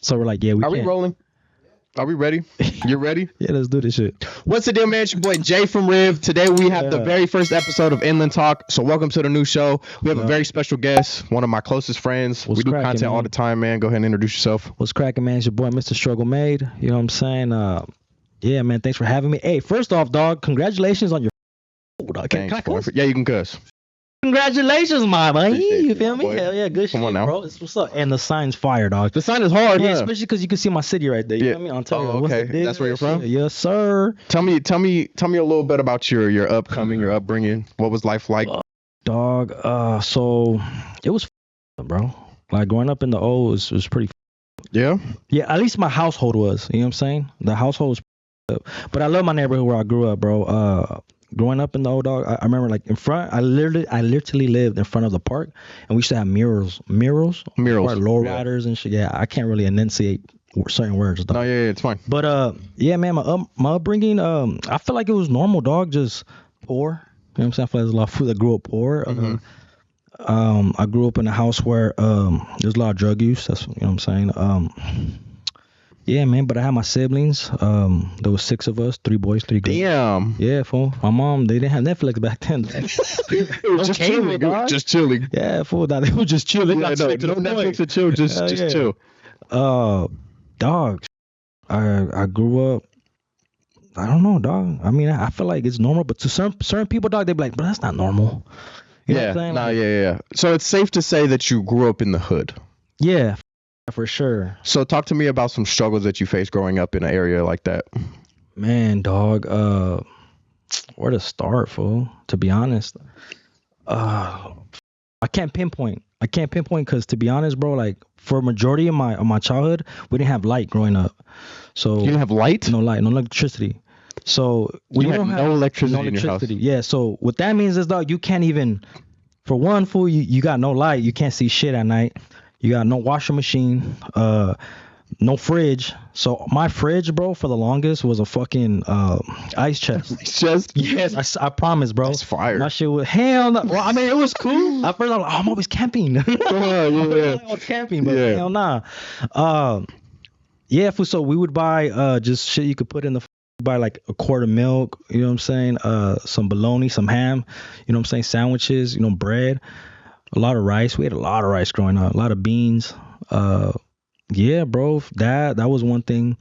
So we're like, yeah, we Are can't. we rolling? Are we ready? You ready? Yeah, let's do this shit. What's the deal, man? It's your boy Jay from Riv. Today we have the very first episode of Inland Talk. So welcome to the new show. We have a very special guest, one of my closest friends. We do content all the time, man. Go ahead and introduce yourself. What's cracking, man? It's your boy, Mr. Struggle Made. You know what I'm saying? Yeah, man. Thanks for having me. Hey, first off, dog, congratulations on your. Dog. Can I cuss? Yeah, you can cuss. Congratulations, my man. You feel me? Boy. Hell yeah, good shit, on now. bro. It's what's up. And the sign's fire, dog. The sign is hard, Yeah, huh? especially because you can see my city right there. You know what I mean? Ontario. Oh, okay. That's where you're from? Yes, sir. Tell me a little bit about your upbringing. What was life like? Dog, so it was bro. Like growing up in the O was pretty. Yeah? Yeah, at least my household was. You know what I'm saying? The household was. But I love my neighborhood where I grew up, bro. Growing up in the old dog, I remember like in front. I literally lived in front of the park, and we used to have murals, low riders and shit. Yeah, I can't really enunciate certain words. Dog. No, yeah, it's fine. But yeah, man, my upbringing, I feel like it was normal, dog. Just poor. You know what I'm saying? I feel like there's a lot of food that grew up poor. I grew up in a house where there's a lot of drug use. That's you know what I'm saying. Yeah, man, but I had my siblings. There was 6 of us, 3 boys, 3 girls. Damn. Yeah, fool. My mom, they didn't have Netflix back then. It was just chilling, dog. Just chilling. Yeah, fool. They were just chilling. Yeah, no Netflix and chill. Just chill. Dog. I grew up. I don't know, dog. I mean, I feel like it's normal, but to certain people, dog, they be like, but that's not normal. You know what I'm saying? Nah, yeah. So it's safe to say that you grew up in the hood. Yeah, for sure. So talk to me about some struggles that you faced growing up in an area like that. Man, dog, where to start, fool? To be honest, I can't pinpoint because to be honest, bro, like for a majority of my childhood, we didn't have light growing up. So you didn't have light? No light, no electricity. So we don't have no electricity in your house. Yeah. So what that means is, dog, you can't even, for one, fool, you got no light, you can't see shit at night. You got no washing machine, no fridge. So my fridge, bro, for the longest was a fucking ice chest. Ice chest? Yes, I promise, bro. That's fire. My shit was hell no. Well, I mean, it was cool. At first, I was like, oh, I'm always camping. Yeah. I was camping, but hell nah. Yeah, so we would buy just shit you could put in the. Buy like a quart of milk. You know what I'm saying? Some bologna, some ham. You know what I'm saying? Sandwiches. You know, bread. A lot of rice. We had a lot of rice growing up. A lot of beans. Yeah, bro. That was one thing.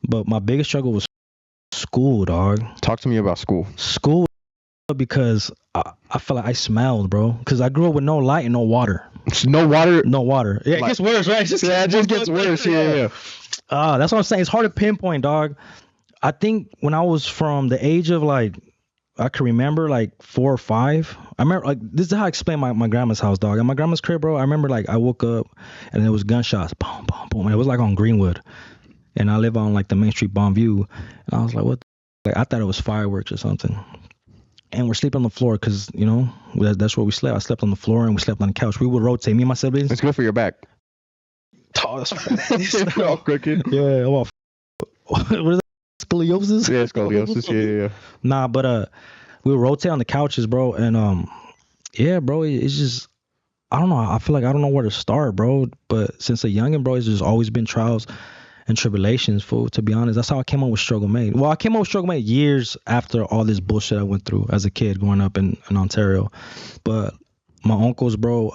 But my biggest struggle was school, dog. Talk to me about school. School, because I felt like I smelled, bro. Because I grew up with no light and no water. No water? No water. Yeah, it gets worse, right? It just gets worse. Yeah. That's what I'm saying. It's hard to pinpoint, dog. I think when I was from the age of like, I can remember like 4 or 5. I remember like this is how I explain my grandma's house, dog. At my grandma's crib, bro. I remember like I woke up and there was gunshots, boom, boom, boom, and it was like on Greenwood, and I live on like the Main Street Bonview, and I was like, what? Like I thought it was fireworks or something. And we're sleeping on the floor because you know that's where we slept. I slept on the floor and we slept on the couch. We would rotate, me and my siblings. It's good for your back. Oh, that's all crooked. Yeah. Well, what is that? Scoliosis? Yeah, scoliosis. Yeah. Nah, but we would rotate on the couches, bro, and yeah, bro, it's just I don't know. I feel like I don't know where to start, bro. But since a youngin', bro, it's just always been trials and tribulations, fool. To be honest, that's how I came up with Struggle Made. Well, I came up with Struggle Made years after all this bullshit I went through as a kid growing up in Ontario. But my uncles, bro,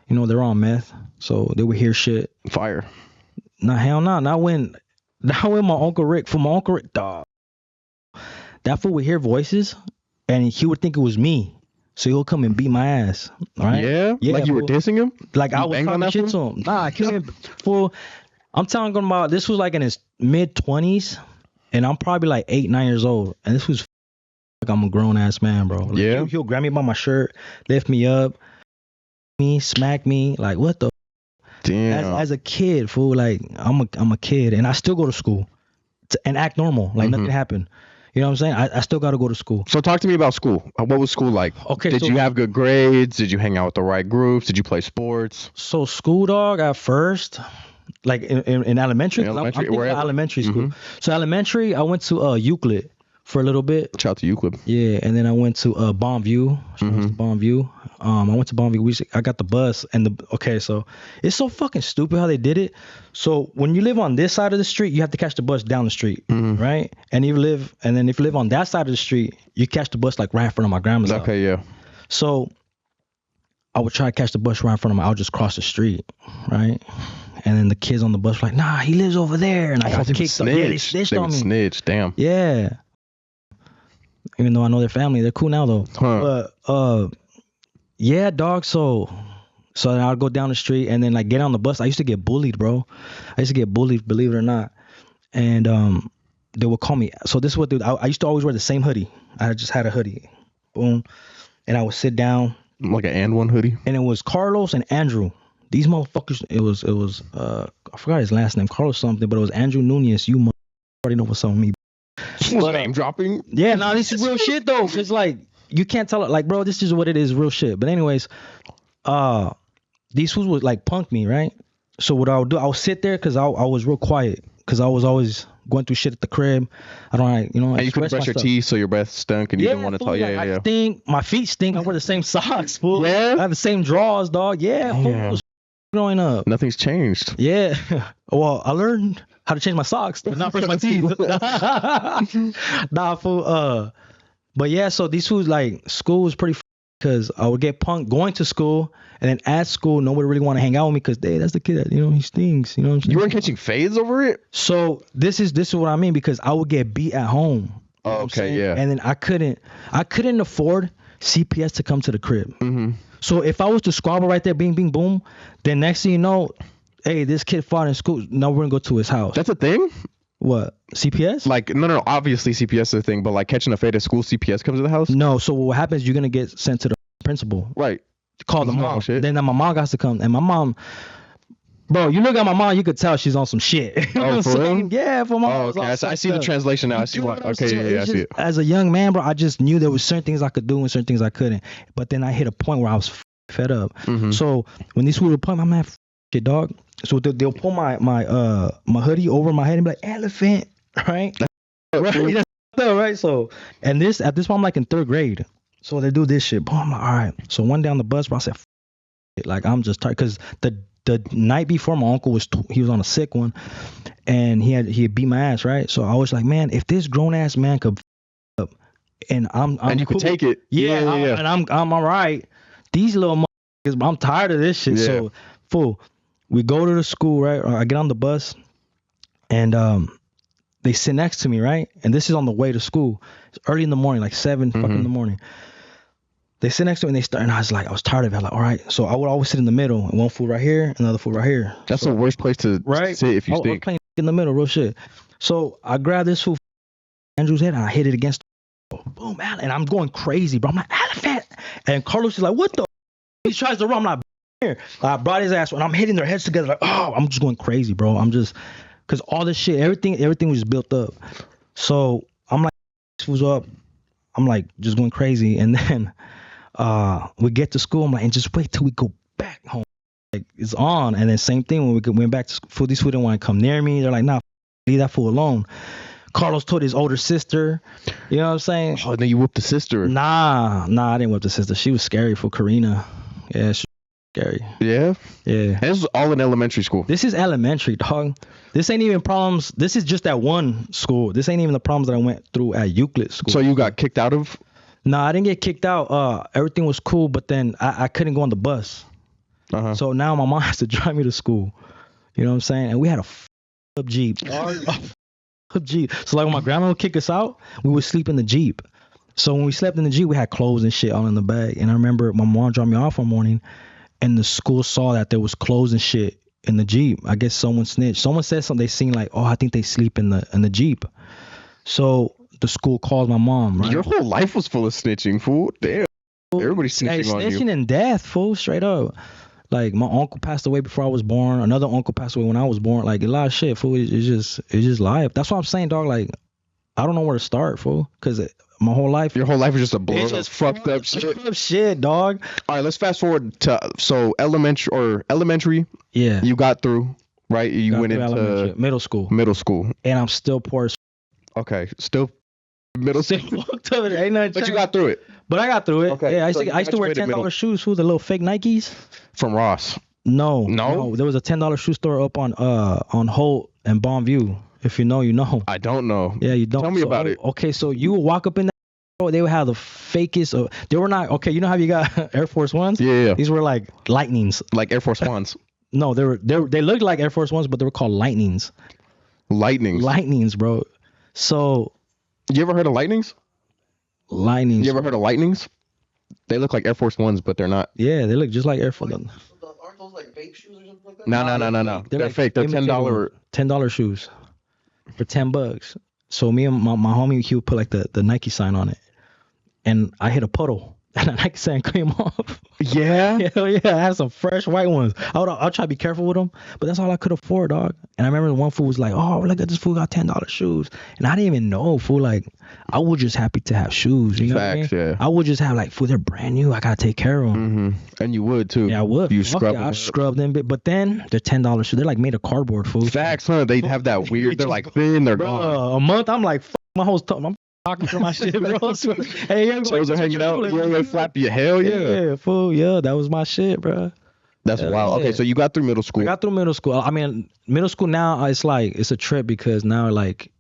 you know, they're on meth, so they would hear shit. Fire. Nah, hell no. Not when my Uncle Rick, dog, that fool would hear voices and he would think it was me. So he'll come and beat my ass. Right? Yeah? Like you were dissing him? Like I was talking shit to him. Nah, I can't. Fool. I'm telling him about this was like in his mid-20s and I'm probably like 8, 9 years old. And this was like I'm a grown ass man, bro. Like, yeah. He'll grab me by my shirt, lift me up, smack me. Like, what the? Damn. As a kid, fool, like I'm a kid and I still go to school and act normal, like nothing happened. You know what I'm saying? I still got to go to school. So talk to me about school. What was school like? Okay. Did you have good grades? Did you hang out with the right groups? Did you play sports? So school, dog, at first, like in elementary. Elementary, I'm elementary school. So elementary, I went to Euclid. for a little bit. Shout out to Euclid. Yeah, and then I went to Bonview. Bonview. I went to Bonview. I got the bus so it's so fucking stupid how they did it. So when you live on this side of the street, you have to catch the bus down the street, right? And if you live on that side of the street, you catch the bus like right in front of my grandma's house. Okay, yeah. So I would try to catch the bus right in front of me. I would just cross the street, right? And then the kids on the bus were like, nah, he lives over there. And I got kicked up. Yeah, they snitched on me. Snitch, damn. Yeah. Even though I know their family, they're cool now though. But yeah, dog. So then I'd go down the street and then like get on the bus. I used to get bullied, bro. I used to get bullied, believe it or not. And they would call me. So this is what I used to always wear the same hoodie. I just had a hoodie, boom, and I would sit down like an and one hoodie. And it was Carlos and Andrew. These motherfuckers. It was I forgot his last name, Carlos something, but it was Andrew Nunez. You already know what's on me. Name dropping? Yeah, no, this is real shit though. Cause like you can't tell it, like, bro, this is what it is, real shit. But anyways, these fools would like punk me, right? So what I would do, I would sit there because I was real quiet because I was always going through shit at the crib. I don't like, you know. And you couldn't brush your teeth, so your breath stunk, and you didn't want to talk. Yeah, I stink. My feet stink. I wear the same socks, fool. Yeah. I have the same drawers, dog. Yeah. Fool, growing up. Nothing's changed. Yeah. Well, I learned how to change my socks, but not brush my teeth. Nah, fool. But yeah, so these fools, like, school was pretty because I would get punked going to school, and then at school, nobody really want to hang out with me because, hey, that's the kid that, you know, he stinks. You know what I'm saying? You weren't catching fades over it? So this is what I mean, because I would get beat at home. Oh, okay, yeah. And then I couldn't afford CPS to come to the crib. Mm-hmm. So if I was to squabble right there, bing, bing, boom, then next thing you know, hey, this kid fought in school. Now we're gonna go to his house. That's a thing? What? CPS? Like, no. Obviously CPS is a thing, but like catching a fade at school, CPS comes to the house? No. So what happens? You're gonna get sent to the principal. Right. Call the mom. Shit. Then my mom got to come, and my mom. Bro, you look at my mom, you could tell she's on some shit. You know what I'm saying? Yeah, for my. Oh, okay. I see the translation now. I see what. Okay, yeah, I see it. As a young man, bro, I just knew there was certain things I could do and certain things I couldn't. But then I hit a point where I was fed up. Mm-hmm. So when these people would point, my man, shit, dog. So they'll pull my hoodie over my head and be like, elephant, right? Right. Right. So at this point, I'm like in 3rd grade. So they do this shit. Boom. I'm like, all right. So one day on the bus, bro, I said, it. Like, I'm just tired because the night before, my uncle was on a sick one, and he had beat my ass, right? So I was like, man, if this grown ass man could up, and I'm and you cool. could take it, yeah. And I'm all right. These little motherfuckers, I'm tired of this shit. Yeah. So, fool, we go to the school, right? Or I get on the bus, and they sit next to me, right? And this is on the way to school. It's early in the morning, like 7 fucking in the morning. They sit next to me and they start, and I was tired of it. I'm like, all right. So I would always sit in the middle, and one foot right here, another foot right here. That's the worst place to sit if you stink. I was playing in the middle, real shit. So I grabbed this foot, Andrew's head, and I hit it against the boom, and I'm going crazy, bro. I'm like, elephant. And Carlos is like, what the? He tries to run. I'm like, here. I brought his ass, and I'm hitting their heads together. Like, oh, I'm just going crazy, bro. I'm just, because all this shit, everything was built up. So I'm like, this was up. I'm like, just going crazy. And then we get to school. I'm like, and just wait till we go back home. Like, it's on. And then same thing when we went back to school. These people didn't want to come near me. They're like, nah, leave that fool alone. Carlos told his older sister. You know what I'm saying? Oh, then you whooped the sister. Nah, I didn't whoop the sister. She was scary for Karina. Yeah, she was scary. Yeah? Yeah. And this was all in elementary school. This is elementary, dog. This ain't even problems. This is just at one school. This ain't even the problems that I went through at Euclid school. So you got kicked out of? Nah, I didn't get kicked out. Everything was cool, but then I couldn't go on the bus. Uh-huh. So now my mom has to drive me to school. You know what I'm saying? And we had a up Jeep. Jeep. So like when my grandma would kick us out, we would sleep in the Jeep. So when we slept in the Jeep, we had clothes and shit all in the bag. And I remember my mom dropped me off one morning, and the school saw that there was clothes and shit in the Jeep. I guess someone snitched. Someone said something. They seen like, oh, I think they sleep in the Jeep. So the school called my mom. Right? Your whole life was full of snitching, fool. Damn. Everybody's snitching on you. Snitching and death, fool. Straight up. Like, my uncle passed away before I was born. Another uncle passed away when I was born. Like, a lot of shit, fool. It's just life. That's what I'm saying, dog. Like, I don't know where to start, fool. Because my whole life. Your whole life is just a blur of fucked up shit, dog. All right, let's fast forward to, elementary. Yeah. You got through, right? You went into middle school. Middle school. And I'm still poor as okay. Still Middle Still school. fucked up. Ain't nothing But you changed. got through it. But I got through it. Okay, Yeah, I so used you to, I used to wear graduated $10 middle. shoes. Who the little fake Nikes? From Ross. No. There was a $10 shoe store up on Holt and Bonview. If you know, you know. I don't know. Yeah, you don't. Tell me about it. Okay, so you would walk up in there, bro, they would have the fakest. They were not okay. You know how you got Air Force Ones? Yeah. These were like Lightnings. Like Air Force Ones. No, they looked like Air Force Ones, but they were called Lightnings. Lightnings, bro. So. You ever heard of Lightnings? Lightnings. You ever heard of Lightnings? They look like Air Force Ones, but they're not. Yeah, they look just like Air Force Ones. Aren't those like vape shoes or something like that? No. They're like fake. They're $10 shoes for $10. So me and my homie, he would put like the Nike sign on it, and I hit a puddle, and the Nike sign came off. Yeah. Hell yeah, I had some fresh white ones. I'll try to be careful with them, but that's all I could afford, dog. And I remember one fool was like, "Oh, look at this fool got $10 shoes," and I didn't even know, fool. Like, I was just happy to have shoes. You know what I mean? Yeah. I would just have like, fool, they're brand new. I gotta take care of them. Mm-hmm. And you would too. Yeah, I would. You Fuck scrub yeah, them. I scrubbed them, but then they're $10 shoes. They're like made of cardboard, fool. Facts, huh? They have that weird. They're like thin. They're gone. A month, I'm like, my whole I'm talking through my shit, bro. Hey, yeah, Toes are hanging out. You're flappy. Hell yeah. Yeah, fool. Yeah, that was my shit, bro. That's wild. Yeah. Okay, so you got through middle school. I got through middle school. I mean, middle school now, it's like, it's a trip because now, like,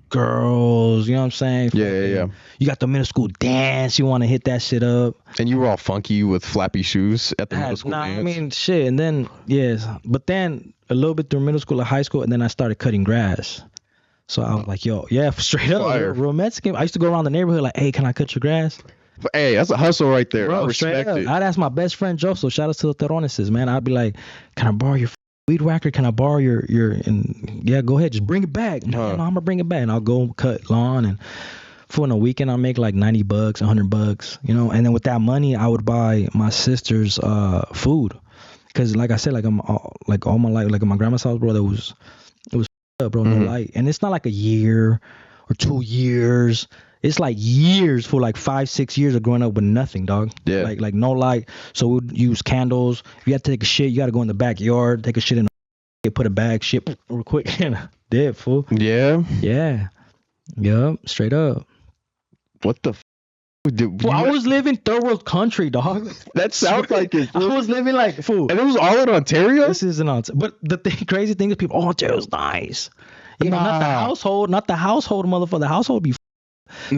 girls, you know what I'm saying? Yeah. You got the middle school dance. You want to hit that shit up. And you were all funky with flappy shoes at the middle school dance. I mean, shit. And then, yes. But then a little bit through middle school or high school, and then I started cutting grass. So I was like, yo, yeah, straight up. Fire. Real Mexican. I used to go around the neighborhood like, hey, can I cut your grass? Hey, that's a hustle right there. Bro, I respect it. I'd ask my best friend Joe, so shout out to the Terroneses, man. I'd be like, can I borrow your weed whacker? Can I borrow your and yeah, go ahead, just bring it back. No, I'm gonna bring it back, and I'll go cut lawn, and for a weekend I'll make like $90, $100, you know. And then with that money, I would buy my sister's food, because like I said, like I'm like all my life, like in my grandma's house, bro, it was up, bro, no light, and it's not like a year or 2 years. It's like years, for like 5-6 years of growing up with nothing, dog. Yeah. Like no light. So we'd use candles. If you had to take a shit, you got to go in the backyard, take a shit in the put a bag, shit real quick, and dead, fool. Yeah. Yeah. Yup. Straight up. What the Well, I was living third world country, dog. That sounds like it. I was living like, fool. And it was all in Ontario? This isn't Ontario. But the crazy thing is, people, Ontario's nice. You know, not the household, motherfucker. The household be.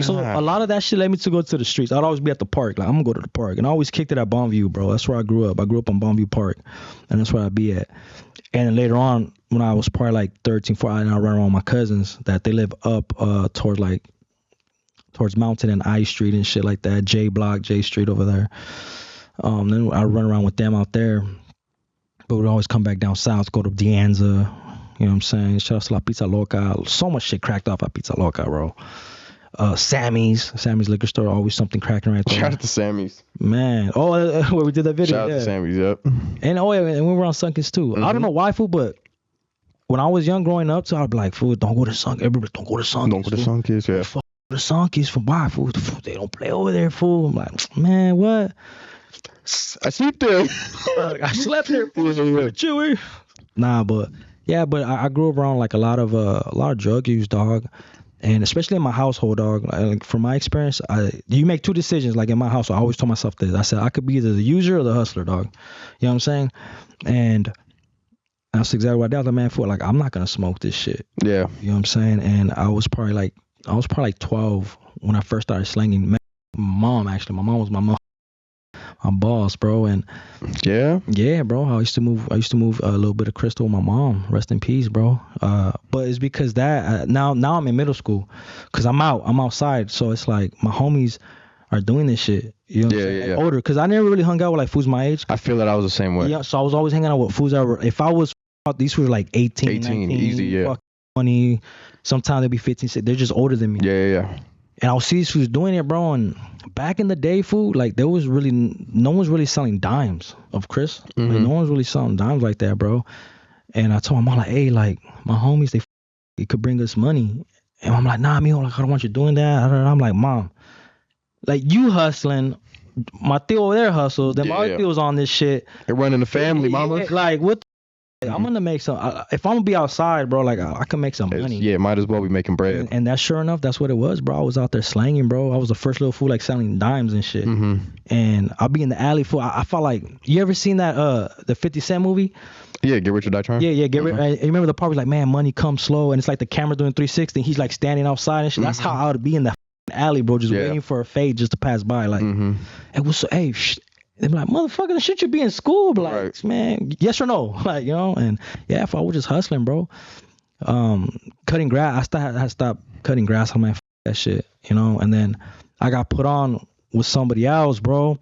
So a lot of that shit led me to go to the streets. I'd always be at the park. Like, I'm gonna go to the park, and I always kicked it at Bonview, bro. That's where I grew up. I grew up on Bonview Park, and that's where I'd be at. And then later on, when I was probably like 13, 14, I run around with my cousins that they live up towards Mountain and I Street and shit like that. J Street over there. Then I run around with them out there, but we'd always come back down south, go to Dianza. You know what I'm saying? Shout out to La Pizza Loca. So much shit cracked off at Pizza Loca, bro. Sammy's liquor store, always something cracking right there. Shout out to Sammy's. Man. Where we did that video. Shout out to Sammy's, yep. And and we were on Sunkies too. I don't know why, fool, but when I was young growing up, so I'd be like, fool, don't go to Sunkies. Everybody, don't go to Sunkies. Don't go to Sunkies, yeah. Fuck the Sunkies for why, fool? They don't play over there, fool. I'm like, man, what? I sleep there. I slept there, fool. Chewy. Nah, but yeah, but I grew up around like a lot of drug use, dog. And especially in my household, dog, like from my experience, you make two decisions. Like in my house, I always told myself this. I said I could be either the user or the hustler, dog. You know what I'm saying? And that's exactly what I did. I was like, man, like, I'm not gonna smoke this shit. Yeah. You know what I'm saying? And I was probably like 12 when I first started slanging. My mom was my boss, bro. And yeah, bro. I used to move a little bit of crystal with my mom. Rest in peace, bro. But it's because that now I'm in middle school, cause I'm outside. So it's like my homies are doing this shit. You know what I'm saying? Older, because I never really hung out with like fools my age. I feel that I was the same way. Yeah, so I was always hanging out with fools that were, if I was out, these were like 18 19, easy, yeah. 20. Sometimes they'd be 15. They're just older than me. Yeah. And I would see these fools doing it, bro. And back in the day, fool, like there was really, no one's really selling dimes of Chris. Like, no one's really selling dimes like that, bro. And I told my mom, like, hey, like my homies, they could bring us money. And I'm like, nah, mijo, like, I don't want you doing that. I'm like, mom, like you hustling, my tío over there hustles. Then my other tío's on this shit. They're running the family, mama. Like, what Like, I'm gonna make some. If I'm gonna be outside, bro, like I can make some money. Yeah, might as well be making bread. And that's sure enough, that's what it was, bro. I was out there slanging, bro. I was the first little fool like selling dimes and shit. And I'll be in the alley fool. I felt like, you ever seen that the 50 Cent movie? Yeah, Get Rich or Die Trying. Yeah, Get Rich. You remember the part where like, man, money comes slow, and it's like the camera doing 360, and he's like standing outside and shit. That's how I would be in the alley, bro, just waiting for a fade just to pass by. Like, it was so, hey, they be like, motherfucker, shit, you be in school, but like, man, yes or no, like, you know. And yeah, if I was just hustling, bro, cutting grass. I had stopped cutting grass. I'm like, f that shit, you know. And then I got put on with somebody else, bro.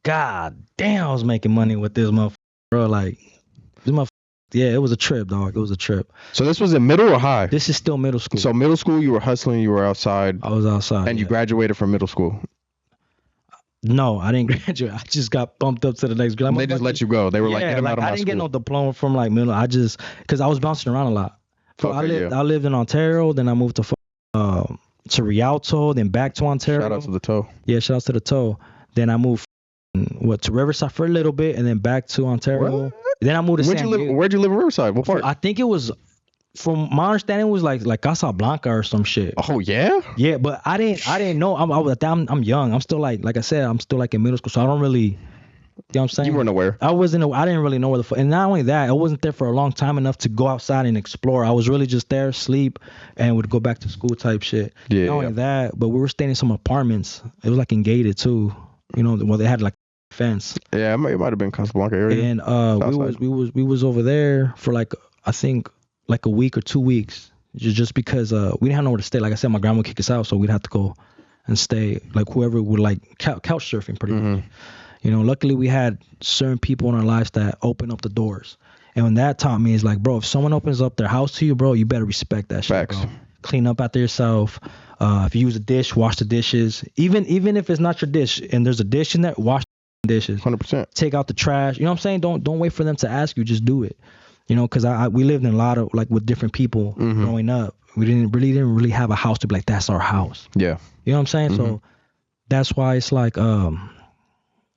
God damn, I was making money with this motherfucker, bro. Like, this motherfucker. Yeah, it was a trip, dog. It was a trip. So this was in middle or high? This is still middle school. So middle school, you were hustling, you were outside. I was outside. And you graduated from middle school. No, I didn't graduate. I just got bumped up to the next grade. They just let you go. They were like, get him out of my school. I didn't get no diploma from like middle. Because I was bouncing around a lot. I lived in Ontario, then I moved to Rialto, then back to Ontario. Shout out to the toe. Yeah, shout out to the toe. Then I moved to Riverside for a little bit, and then back to Ontario. What? Then I moved to San Diego. Where'd you live in Riverside? What part? I think it was, from my understanding, it was like Casa Blanca or some shit. Oh yeah. Yeah, but I didn't know. I'm young. I'm still like I said, I'm still like in middle school, so I don't really. You know what I'm saying? You weren't aware. I didn't really know where the fuck. And not only that, I wasn't there for a long time enough to go outside and explore. I was really just there, sleep, and would go back to school type shit. Yeah. Not only that, but we were staying in some apartments. It was like gated too. You know, well, they had like a fence. Yeah, it might have been Casablanca area. And we was over there for like, I think like a week or 2 weeks, just because we didn't have nowhere to stay. Like I said, my grandma would kick us out, so we'd have to go and stay. Like whoever would like couch surfing pretty much. You know, luckily we had certain people in our lives that open up the doors. And when that taught me is like, bro, if someone opens up their house to you, bro, you better respect that shit, bro. Clean up after yourself. If you use a dish, wash the dishes. Even if it's not your dish and there's a dish in there, wash the dishes. 100%. Take out the trash. You know what I'm saying? Don't wait for them to ask you. Just do it. You know, because we lived in a lot of, like, with different people growing up. We didn't really have a house to be like, that's our house. Yeah. You know what I'm saying? So that's why it's like,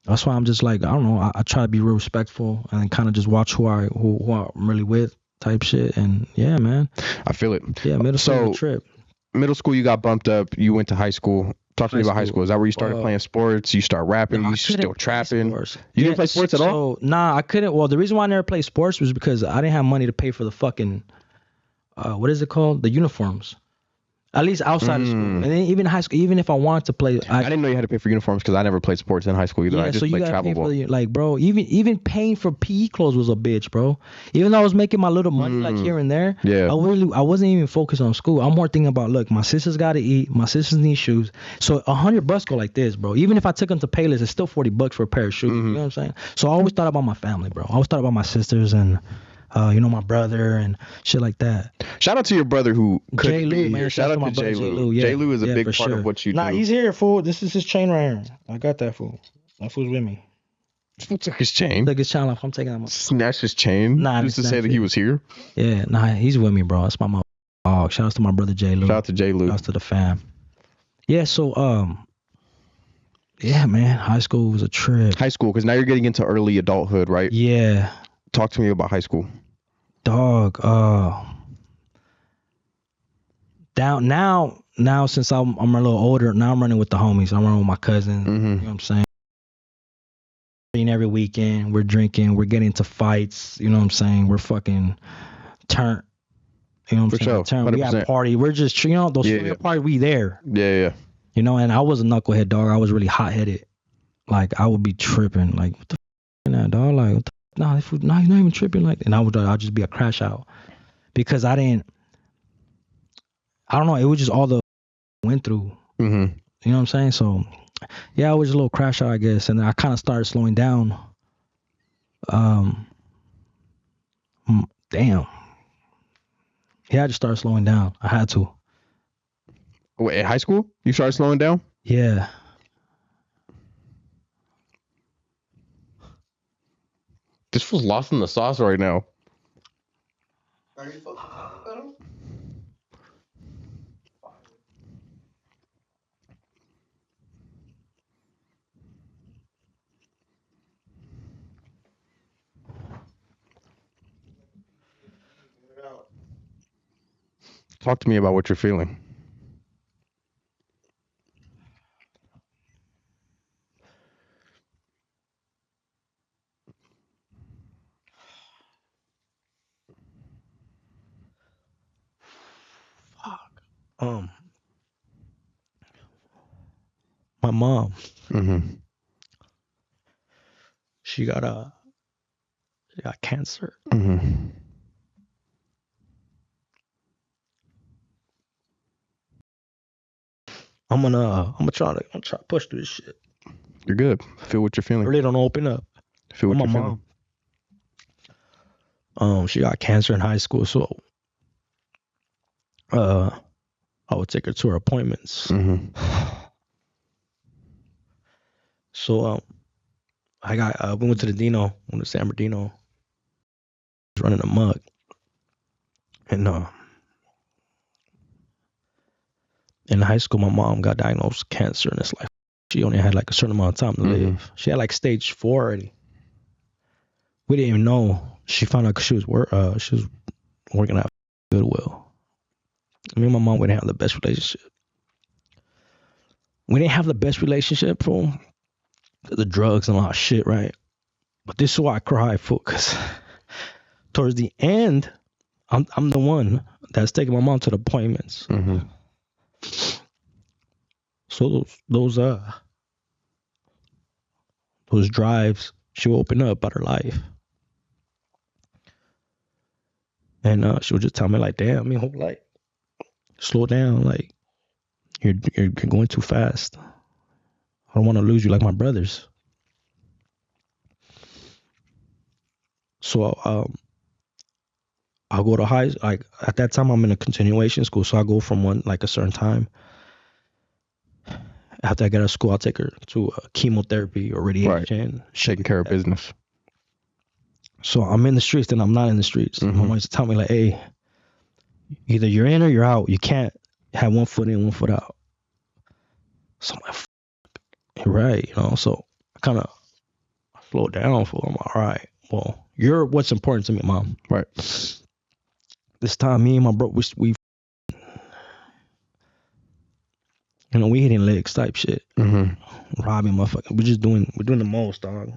that's why I'm just like, I don't know, I try to be real respectful and kind of just watch who I'm really with type shit. And yeah, man. I feel it. Yeah, middle school trip. Middle school, you got bumped up. You went to high school. Talk to me about high school. Is that where you started playing sports? You start rapping? You still trapping? You didn't play sports at all? Nah, I couldn't. Well, the reason why I never played sports was because I didn't have money to pay for the fucking, what is it called? The uniforms. At least outside of school. And then even high school, even if I wanted to play. I didn't know you had to pay for uniforms because I never played sports in high school either. Yeah, I just played travel ball. Like, bro, even paying for PE clothes was a bitch, bro. Even though I was making my little money like here and there, I wasn't even focused on school. I'm more thinking about, look, my sisters got to eat. My sisters need shoes. So $100 go like this, bro. Even if I took them to Payless, it's still $40 for a pair of shoes. You know what I'm saying? So I always thought about my family, bro. I always thought about my sisters and you know, my brother and shit like that. Shout out to your brother who couldn't be man. here. Shout out to J. Lou. Yeah. J. Lou is a big part of what you do. Nah, he's here, fool. This is his chain right here. I got that, fool. That fool's with me. Who took his chain? Took his chain off. I'm taking that. Snatched his chain? Nah, just to say that he was here? Yeah, nah, he's with me, bro. That's my dog. Shout out to my brother J. Lou. Shout out to J. Lou. Shout out to the fam. Yeah, so yeah, man, high school was a trip. High school, because now you're getting into early adulthood, right? Yeah. Talk to me about high school. Dog, down now since I'm a little older, now I'm running with the homies. I'm running with my cousins. You know what I'm saying? Every weekend we're drinking, we're getting into fights. You know what I'm saying? We're fucking turnt. You know what I'm saying? We got party. We're just, you know, those party. We there. Yeah. You know, and I was a knucklehead, dog. I was really hot headed. Like I would be tripping. Like what the that dog? Like what the nah, he's not even tripping like that. And I'll just be a crash out. Because I don't know, it was just all the went through. You know what I'm saying? So yeah, I was just a little crash out, I guess. And then I kind of started slowing down. Damn. Yeah, I just started slowing down. I had to. Wait, in high school? You started slowing down? Yeah. This was lost in the sauce right now. Are you fucking better? Talk to me about what you're feeling. Fuck. My mom. Mm-hmm. She got cancer. Mm-hmm. I'm gonna try to push through this shit. You're good. Feel what you're feeling. Really don't open up. Feel what My you're feeling. mom. She got cancer in high school, so I would take her to her appointments. Mm-hmm. So we went to the Dino, went to San Bernardino, was running a mug, and in high school, my mom got diagnosed with cancer, and it's like she only had like a certain amount of time to live. She had like stage 4 already. We didn't even know. She found out 'cause she was working at Goodwill. Me and my mom, we didn't have the best relationship. We didn't have the best relationship, fool. The drugs and a lot of shit, right? But this is why I cry, fool, because towards the end, I'm the one that's taking my mom to the appointments. Mm-hmm. So those drives, she will open up about her life. And she would just tell me like, damn, I mean, like, slow down, like, you're going too fast. I don't want to lose you like my brothers. So I'll go to like at that time I'm in a continuation school, so I go from a certain time. After I get out of school, I'll take her to chemotherapy or radiation. Right. Taking care of business. So I'm in the streets, then I'm not in the streets. Mm-hmm. My mom used to tell me like, hey, either you're in or you're out. You can't have one foot in, one foot out. So I'm like, you're right, you know. So I kind of slow down for them. All right, well, you're what's important to me, Mom. Right. This time, me and my bro, we we hitting legs type shit. Mm-hmm. Robbing motherfucker. We're doing the most, dog.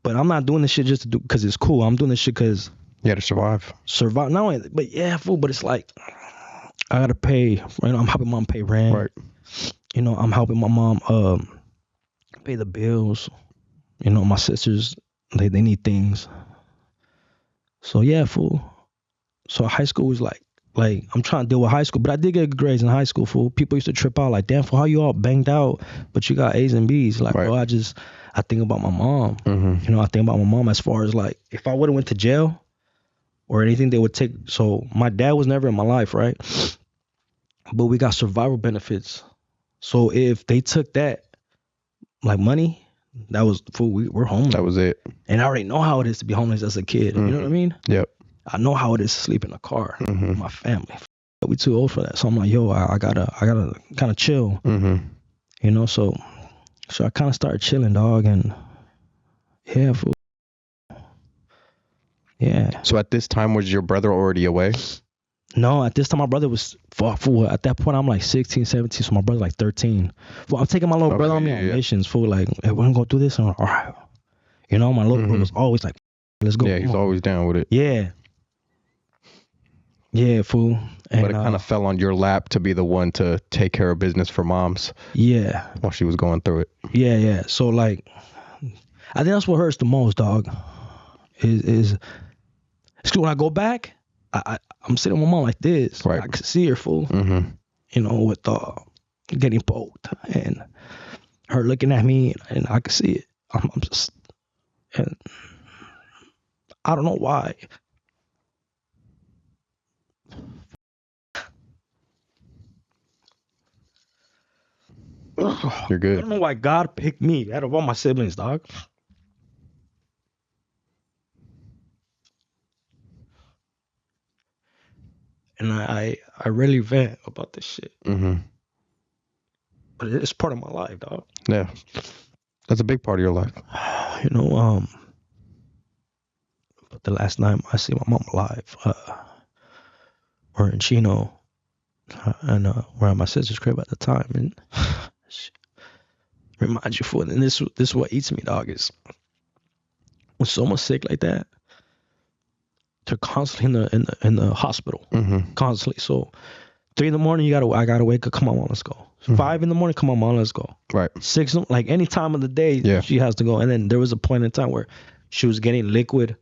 But I'm not doing this shit just to do because it's cool. I'm doing this shit because you had to survive. Not only, but yeah, fool. But it's like I gotta pay. I'm helping mom pay rent. Right. I'm helping my mom pay the bills. My sisters they need things. So yeah, fool. So high school was like I'm trying to deal with high school, but I did get good grades in high school, fool. People used to trip out like, damn, fool, how you all banged out, but you got A's and B's. Like, right. Bro, I think about my mom. Mm-hmm. I think about my mom as far as like, if I would have went to jail or anything, they would take. So my dad was never in my life, right? But we got survival benefits. So if they took that, like money, that was, fool, we're homeless. That was it. And I already know how it is to be homeless as a kid. Mm-hmm. You know what I mean? Yep. I know how it is to sleep in a car with my family. We too old for that. So I'm like, yo, I gotta kind of chill. Mm-hmm. So I kind of started chilling, dog, and yeah, fool. Yeah. So at this time, was your brother already away? No, at this time my brother was fool. At that point I'm like 16, 17, so my brother's like 13. Well, I'm taking my little brother on me on missions, fool. Like, hey, we're gonna go do this. And I'm like, all right. My little brother was always like, let's go. Yeah, he's always down with it. Yeah. Yeah, fool. And, but it kind of fell on your lap to be the one to take care of business for moms. Yeah. While she was going through it. Yeah. So like, I think that's what hurts the most, dog. Is when I go back, I'm sitting with my mom like this. Right. I can see her, fool. Mm-hmm. With getting poked and her looking at me, and I can see it. I'm just, and I don't know why. You're good. I don't know why God picked me out of all my siblings, dog. And I really vent about this shit. Mm-hmm. But it's part of my life, dog. Yeah. That's a big part of your life. But the last time I see my mom alive, we're in Chino, and we're at my sister's crib at the time, and remind you, fool. And this is what eats me, dog. Is when someone's sick like that, they're constantly in the hospital, constantly. So 3 in the morning, I gotta wake up. Come on, mom, let's go. 5 in the morning, come on, mom, let's go. Right. 6, like any time of the day, she has to go. And then there was a point in time where she was getting liquid,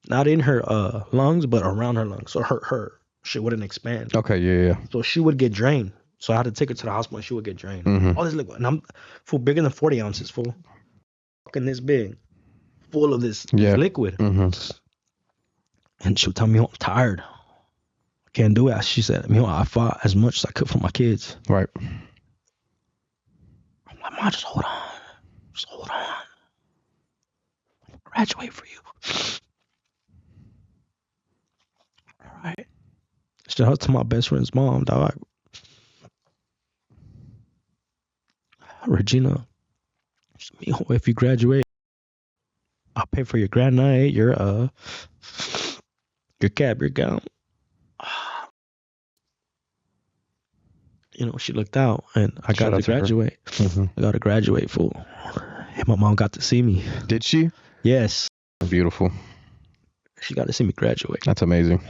not in her lungs, but around her lungs. So her shit wouldn't expand. Okay, yeah. So she would get drained. So I had to take her to the hospital and she would get drained. All this liquid. And I'm full bigger than 40 ounces, full. Fucking this big. Full of this liquid. And she would tell me, I'm tired. I can't do it. She said, I fought as much as I could for my kids. Right. I'm like, Mom, just hold on. Just hold on. I'll graduate for you. All right. Shout out to my best friend's mom, dog. Regina, if you graduate, I'll pay for your grand night, your cab, your gown. She looked out, and I got to graduate. I got to graduate, fool. And my mom got to see me. Did she? Yes. Beautiful. She got to see me graduate. That's amazing.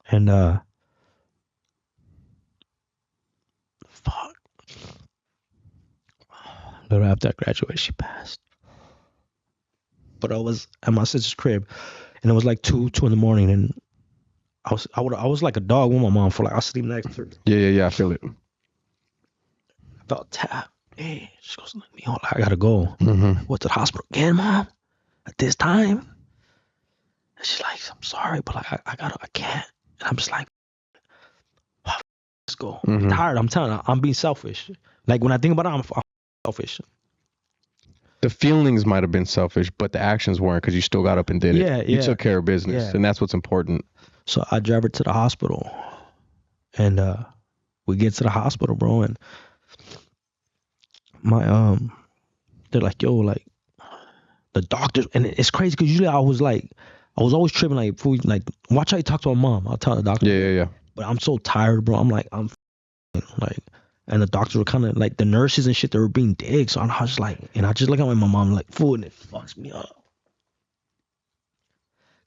And fuck. A little after I graduated, she passed. But I was at my sister's crib, and it was like 2 in the morning, and I was like a dog with my mom for like I sleep next to her. Yeah. I feel it. I felt tap. Hey, she goes, let me hold. I gotta go. Went to the hospital again, Mom. At this time, and she's like, I'm sorry, but like I can't. And I'm just like, let's go. I'm tired. I'm telling you, I'm being selfish. Like when I think about it, I'm selfish. The feelings might have been selfish, but the actions weren't, because you still got up and did it. You took care of business, and that's what's important. So I drive her to the hospital, and we get to the hospital, bro, and my they're like, yo, like the doctors, and it's crazy because usually I was always tripping, like, food, like, watch how you talk to my mom. I'll tell the doctor. Yeah. But I'm so tired, bro. I'm like, like, and the doctors were kind of like, the nurses and shit, they were being dicks. So I was just like, and I just look at my mom like, fool, and it fucks me up.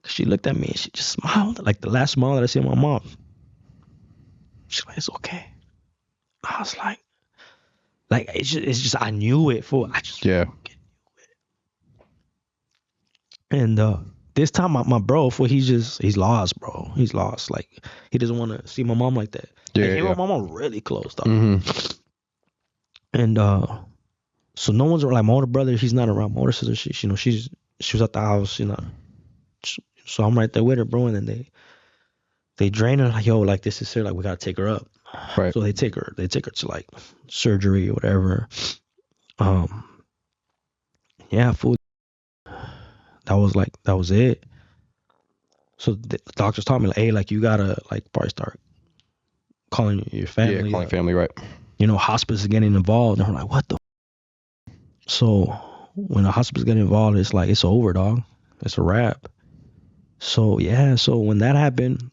She looked at me and she just smiled, like the last smile that I see on my mom. She's like, it's okay. I was like it's just I knew it, fool. I just fucking knew it. And this time my bro, fool, he's lost, bro. He's lost. Like he doesn't want to see my mom like that. Him and my mom are really close, dog. And so no one's like, my older brother, he's not around. My older sister, she was at the house, So I'm right there with her, bro, and then they drain her, like, yo, like, this is her, like, we gotta take her up. Right. So they take her to like surgery or whatever. Yeah, fool. That was it. So the doctors taught me, like, hey, like, you gotta like probably start calling your family. Yeah, calling family, right. Hospice is getting involved. And we're like, what the? So when the hospice get involved, it's like, it's over, dog. It's a wrap. So yeah, so when that happened,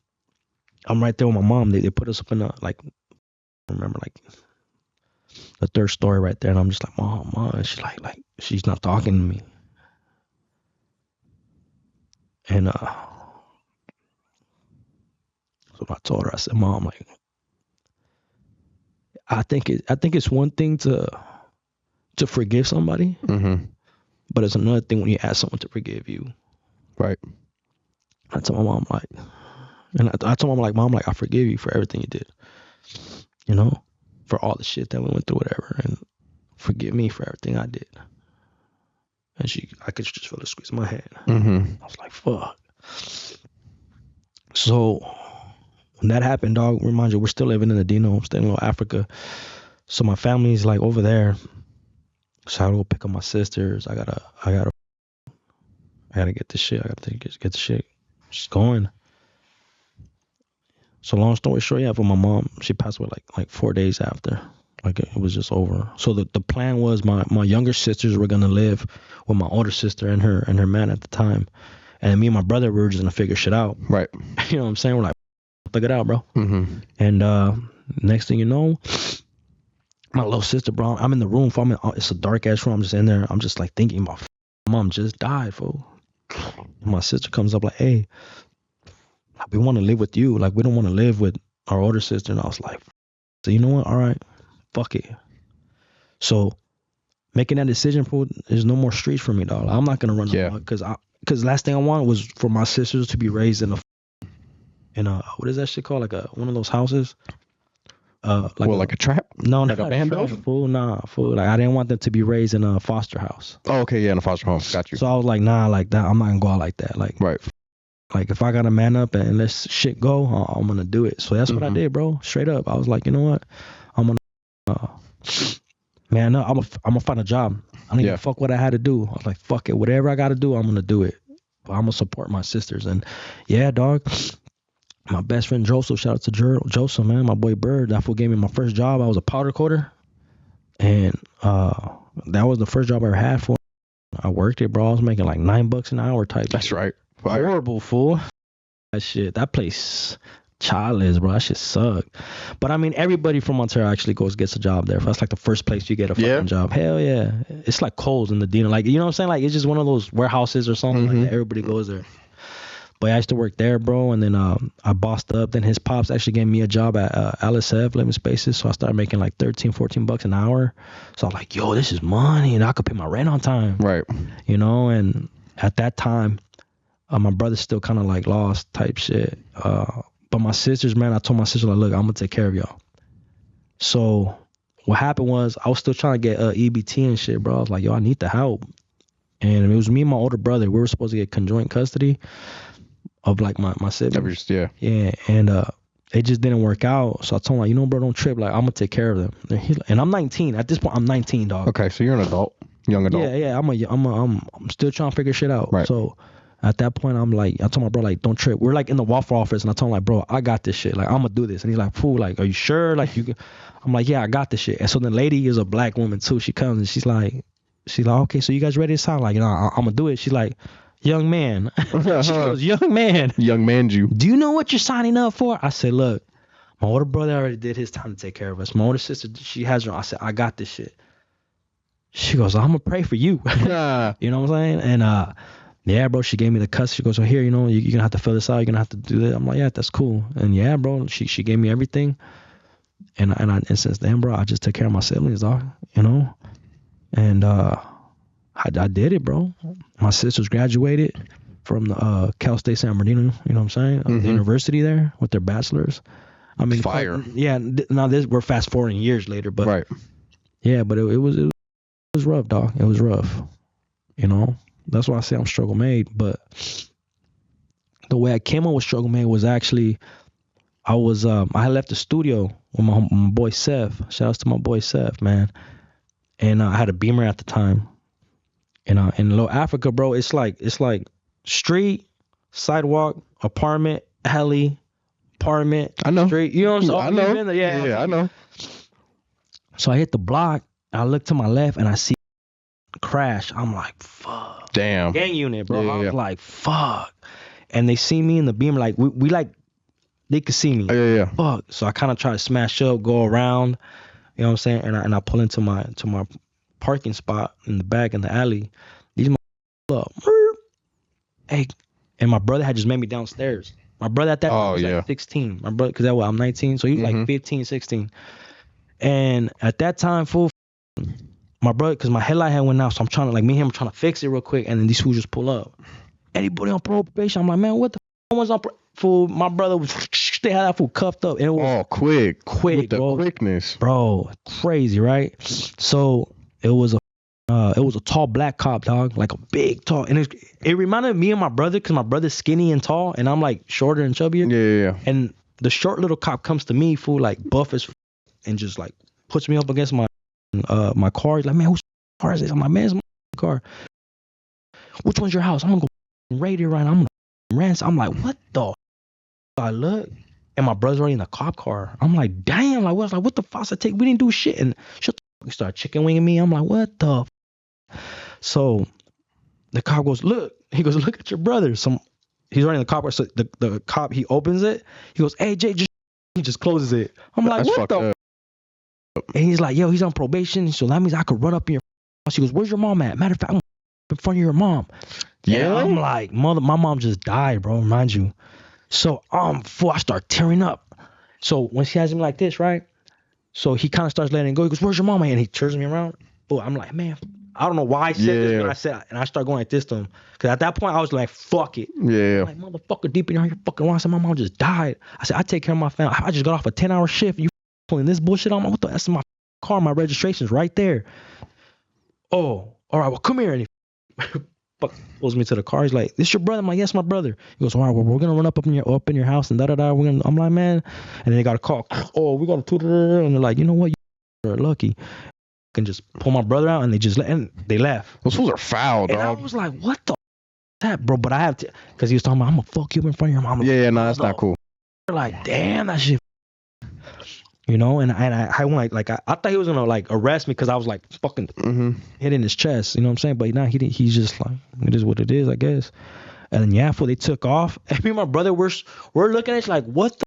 I'm right there with my mom. They put us up in I remember like the third story right there, and I'm just like, mom, and she's like she's not talking to me. And so I told her, I said, Mom, like, I think it's one thing to forgive somebody, but it's another thing when you ask someone to forgive you. Right. I told my mom, like, and I told my mom, like, Mom, like, I forgive you for everything you did, for all the shit that we went through, whatever, and forgive me for everything I did. And I could just feel her squeeze my hand. I was like, fuck. So when that happened, dog, remind you, we're still living in the Dino. I'm still in Little Africa. So my family's like over there. So I gotta go pick up my sisters. I gotta get this shit. I gotta get the shit. She's going. So long story short, yeah, for my mom, she passed away like 4 days after. Like it was just over. So the plan was my younger sisters were gonna live with my older sister and her man at the time. And me and my brother, we were just gonna figure shit out. Right. You know what I'm saying? We're like, thug it out, bro. And next thing you know, my little sister, bro, I'm in the room. It's a dark ass room. I'm just in there. I'm just like thinking, my mom just died, fool. My sister comes up like, hey, we want to live with you. Like, we don't want to live with our older sister. And I was like, so you know what? All right, fuck it. So making that decision, fool, there's no more streets for me, dog. I'm not gonna run amok because last thing I wanted was for my sisters to be raised in a what is that shit called? Like one of those houses. Like a trap? No, like not a bando? Fool. Like I didn't want them to be raised in a foster house. Oh, okay, yeah, in a foster home. Got you. So I was like, nah, like that. I'm not gonna go out like that. Like, right. Like if I gotta man up and let shit go, I'm gonna do it. So that's what I did, bro. Straight up. I was like, you know what? I'm gonna man up. I'm gonna find a job. I don't even fuck what I had to do. I was like, fuck it. Whatever I gotta do, I'm gonna do it. But I'm gonna support my sisters. And yeah, dog. My best friend Joseph, shout out to Joseph, man, my boy Bird. That fool gave me my first job. I was a powder coater, and that was the first job I ever had for. I worked it, bro. I was making like $9 an hour type. That's right. Fire. Horrible, fool. That place, childless, bro. That shit sucked. But I mean, everybody from Ontario actually gets a job there. That's like the first place you get a fucking job. Hell yeah. It's like Kohl's in the Dino. Like, you know what I'm saying? Like, it's just one of those warehouses or something. Like that. Everybody goes there. But I used to work there, bro, and then I bossed up. Then his pops actually gave me a job at LSF, Living Spaces, so I started making like $13-14 an hour. So I was like, yo, this is money, and I could pay my rent on time. Right. You know, and at that time, my brother's still kind of like lost type shit. But my sisters, man, I told my sister, like, look, I'm going to take care of y'all. So what happened was I was still trying to get EBT and shit, bro. I was like, yo, I need the help. And it was me and my older brother. We were supposed to get conjoint custody of like my siblings. Yeah. And it just didn't work out. So I told him, like, you know, bro, don't trip. Like, I'm gonna take care of them. And I'm 19. At this point, I'm 19, dog. Okay, so you're an adult, young adult. Yeah. I'm still trying to figure shit out. Right. So at that point, I'm like, I told my bro, like, don't trip. We're like in the Waffle office, and I told him, like, bro, I got this shit. Like, I'm gonna do this. And he's like, fool, like, are you sure? Like, you can? I'm like, yeah, I got this shit. And so the lady is a black woman too. She comes and she's like, okay, so you guys ready to sign? Like, you know, I'm gonna do it. She's like, young man. She goes, young man. Young man, do you know what you're signing up for? I said, look, my older brother already did his time to take care of us. My older sister, she has her. I said, I got this shit. She goes, I'm gonna pray for you. You know what I'm saying? And yeah, bro, she gave me the cuss. She goes, so here, you know, you're gonna have to fill this out. You're gonna have to do that. I'm like, yeah, that's cool. And yeah, bro, she gave me everything. And since then, bro, I just took care of my siblings, dog. You know, and I did it, bro. My sisters graduated from the Cal State San Bernardino, you know what I'm saying? The university there with their bachelors. I mean, fire. Yeah. Now we're fast forwarding years later, but right. Yeah, but it was rough, dog. It was rough. You know, that's why I say I'm struggle made. But the way I came up with struggle made was actually I had left the studio with my boy Seth. Shout out to my boy Seth, man. And I had a Beamer at the time. In Little Africa, bro, it's like street, sidewalk, apartment, alley, apartment, I know. street. You know what I'm saying? I know. Yeah, I know. So I hit the block. I look to my left and I see crash. I'm like, fuck. Damn. Gang unit, bro. Yeah, I was like, fuck. And they see me in the Beamer, like we like they could see me. Yeah. Fuck. So I kind of try to smash up, go around. You know what I'm saying? And I pull into my parking spot in the back in the alley. These up. Hey, and my brother had just made me downstairs. My brother at that time was like 16. My brother, because I'm 19, so he was like 15, 16. And at that time, fool, my brother, because my headlight had went out, so I'm trying to, like, me and him trying to fix it real quick, and then these fools just pull up. Anybody on probation? I'm like, man, what the was on fool? My brother was, they had that fool cuffed up. And it was quick, with the bro. Quickness. Bro, crazy, right? So it was a tall black cop, dog, like a big tall, and it reminded me of my brother because my brother's skinny and tall, and I'm like shorter and chubbier. Yeah. And the short little cop comes to me, fool, like buff as, and just like puts me up against my car. He's like, man, whose car is this? I'm like, man, it's my car. Which one's your house? I'm gonna go raid it right now. I'm gonna ransom. I'm like, what the? I look, and my brother's already in the cop car. I'm like, damn, like what the fuck? I take? We didn't do shit, and we start chicken winging me. I'm like, what the? So the cop goes, look. He goes, look at your brother. So he's running the cop car. So the cop, he opens it. He goes, "Hey, Jay," he just closes it. I'm like, That's what the? up. And he's like, "Yo, he's on probation, so that means I could run up in your house." He goes, "Where's your mom at? Matter of fact, I'm in front of your mom." Yeah, I'm like, my mom just died, bro. Mind you. So fool, I start tearing up. So when she has me like this, right? So he kind of starts letting it go. He goes, "Where's your mama?" And he turns me around. Oh, I'm like, man, I don't know why I said this, but I said, and I start going like this to him. Because at that point, I was like, fuck it. Yeah. I'm like, motherfucker, deep in your fucking wrong. I said, my mom just died. I said, I take care of my family. I just got off a 10-hour shift. You pulling this bullshit on me? What the? That's my car. My registration's right there. Oh, all right. Well, come here. And he pulls me to the car. He's like, "This your brother?" I'm like, "Yes, my brother." He goes, "All right, well, we're gonna run up in your house and da da da. I'm like, man. And then they got a call. Oh, we got a and they're like, "You know what? You're lucky." And just pull my brother out, and they left. Those fools are foul, dog. And I was like, what the that, bro? But I have to, because he was talking about, "I'm gonna fuck you in front of your mom." Yeah, no, that's not cool. They're like, damn, that shit. You know, and I went like I thought he was gonna like arrest me because I was like fucking hitting his chest. You know what I'm saying? But now he's just like, it is what it is, I guess. And then yeah, they took off. And me and my brother we're looking at it like, what the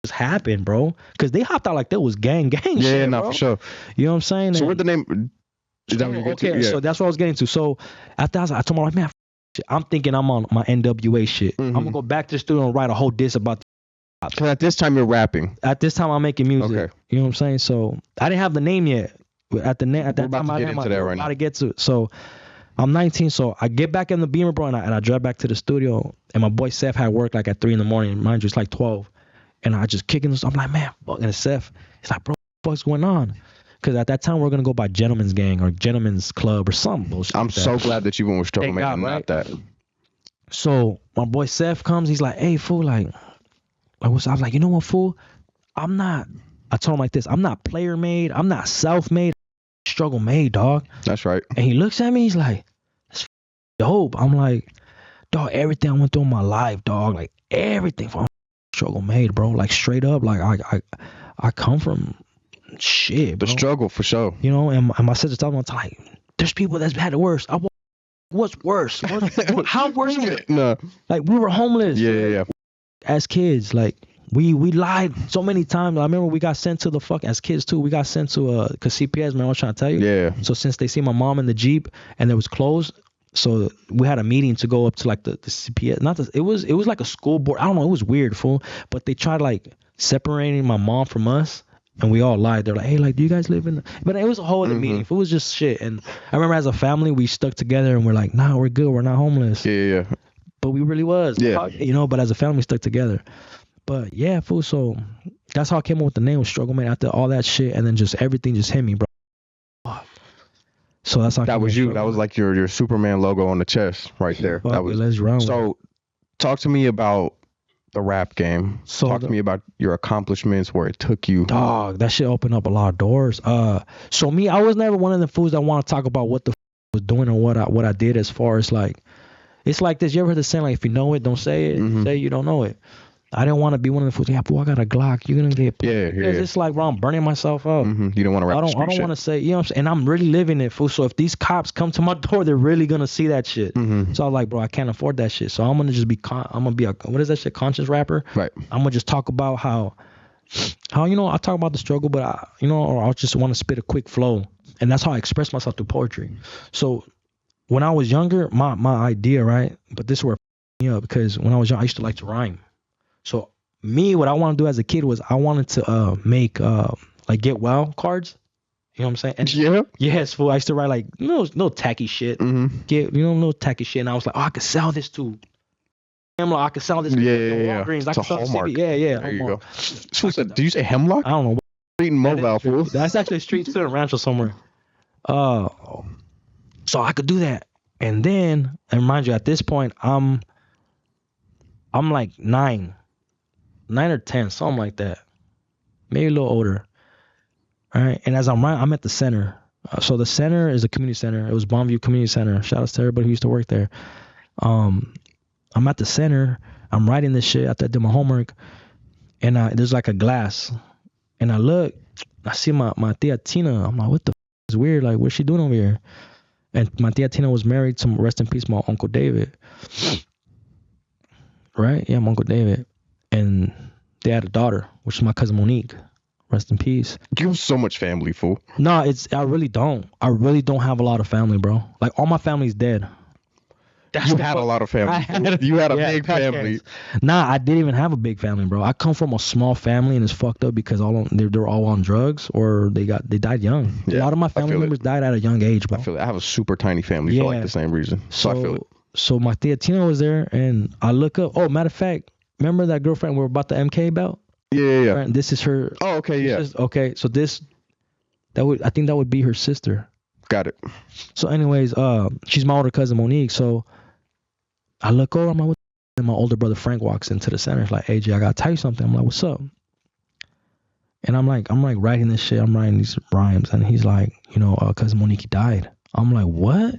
just happened, bro? Because they hopped out like that was gang shit. Yeah, no, bro. for sure. You know what I'm saying? So what the name? Is that what you get to? Yeah. So that's what I was getting to. So after I told my wife, man, I'm thinking I'm on my NWA shit. I'm gonna go back to the studio and write a whole diss about. Because at this time you're rapping. At this time I'm making music. Okay. You know what I'm saying? So I didn't have the name yet. At that time I didn't have about to get to it. So I'm 19, so I get back in the Beamer, bro, and I drive back to the studio. And my boy Seth had work like at 3 a.m. Mind you, it's like 12. And I just kicking this. I'm like, man, fuck. And Seth, he's like, bro, what's going on? Because at that time we are gonna go by Gentleman's Gang or Gentleman's Club or some bullshit. I'm so glad that you went with Struggle Man and not that. So my boy Seth comes. He's like, "Hey, fool, like what's up?" I was like, "You know what, fool? I told him like this. I'm not player made. I'm not self made. Struggle made, dog." That's right. And he looks at me. He's like, "That's dope." I'm like, "Dog, everything I went through in my life, dog, like everything from struggle made, bro. Like straight up, like I come from shit, bro. The struggle for sure. You know." And my sister told me, like, "There's people that's had it worse. What's worse? How worse is it?" No. Like we were homeless. Yeah. As kids, like we lied so many times. I remember we got sent to the as kids too. We got sent to cause CPS. Man, I was trying to tell you. Yeah. So since they see my mom in the Jeep and it was closed, so we had a meeting to go up to like the CPS. It was like a school board. I don't know. It was weird, fool. But they tried like separating my mom from us. And we all lied. They're like, "Hey, like, do you guys live in?" But it was a whole other meeting. It was just shit. And I remember as a family, we stuck together and we're like, "Nah, we're good. We're not homeless." Yeah. But we really was. Yeah. You know, but as a family, we stuck together. But yeah, fool. So that's how I came up with the name of Struggle Man after all that shit. And then just everything just hit me, bro. So that's how that was you. That was like your Superman logo on the chest right there. That was. Let's run. So talk to me about the rap game. So talk to me about your accomplishments, where it took you. Dog, that shit opened up a lot of doors. So me, I was never one of the fools that want to talk about what the was doing or what I did as far as like, it's like this. You ever heard the saying like, if you know it, don't say it. Say you don't know it. I didn't want to be one of the fools. Yeah, fool, I got a Glock. You're gonna get. Yeah. It's like, bro, I'm burning myself up. You don't want to rap. I don't want to say. You know what I'm saying? And I'm really living it, fool. So if these cops come to my door, they're really gonna see that shit. So I was like, bro, I can't afford that shit. So I'm gonna just be. I'm gonna be a what is that shit? Conscious rapper. Right. I'm gonna just talk about how you know I talk about the struggle, but or I'll just want to spit a quick flow, and that's how I express myself through poetry. So when I was younger, my idea, right? But this is where me up because when I was young, I used to like to rhyme. So me, what I wanted to do as a kid was I wanted to make like get well cards. You know what I'm saying? And yes, fool. I used to write like no tacky shit. Get no tacky shit. And I was like, oh, I could sell this to. Hemlock. I could sell this. Walgreens. I could sell Hallmark. Yeah. There you go. Did you say Hemlock? I don't know. Street and mobile, fool. That's actually a street still in Rancho somewhere. So I could do that, and then, and mind you, at this point, I'm like 9 or 10, something like that, maybe a little older. All right, and as I'm at the center. So the center is a community center. It was Bonneview Community Center. Shout out to everybody who used to work there. I'm at the center. I'm writing this shit after I did my homework, and there's like a glass, and I look, I see my tia Tina. I'm like, what the f*** is weird? Like, what's she doing over here? And my tia Tina was married to, rest in peace, my Uncle David. Right? Yeah, my Uncle David. And they had a daughter, which is my cousin Monique. Rest in peace. You have so much family, fool. No, I really don't. I really don't have a lot of family, bro. Like, all my family's dead. You had a lot of family. You had a big family. Nah, I didn't even have a big family, bro. I come from a small family, and it's fucked up because they're all on drugs or they died young. Yeah, a lot of my family members died at a young age, bro. I feel it. I have a super tiny family for like the same reason. So I feel it. So my tia Tina was there, and I look up. Oh, matter of fact, remember that girlfriend we were about the MK belt? Yeah. Right? This is her. Oh, okay, yeah. Okay, so I think that would be her sister. Got it. So anyways, she's my older cousin Monique. So I look over, I'm like, and my older brother Frank walks into the center. He's like, AJ, I gotta tell you something. I'm like, what's up? And I'm like writing this shit. I'm writing these rhymes, and he's like, cousin Monique died. I'm like, what?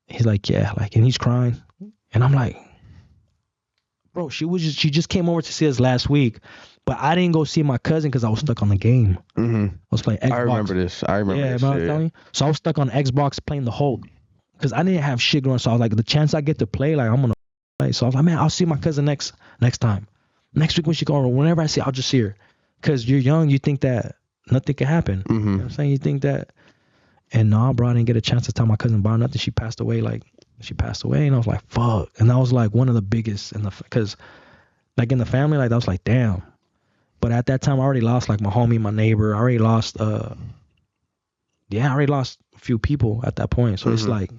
He's like, yeah, and he's crying, and I'm like, bro, she just came over to see us last week, but I didn't go see my cousin because I was stuck on the game. Mm-hmm. I was playing Xbox. I remember this. Yeah, I was telling you. So I was stuck on Xbox playing the Hulk. Because I didn't have shit going, so I was like, the chance I get to play, like, I'm gonna play. So I was like, man, I'll see my cousin next time. Next week when she go over, whenever I see her, I'll just see her. Because you're young, you think that nothing can happen. Mm-hmm. You know what I'm saying? You think that. And nah, bro, I didn't get a chance to tell my cousin about nothing. She passed away, and I was like, fuck. And that was like one of the biggest, because like in the family, like, that was like, damn. But at that time, I already lost like my homie, my neighbor. I already lost, I already lost a few people at that point. So it's like,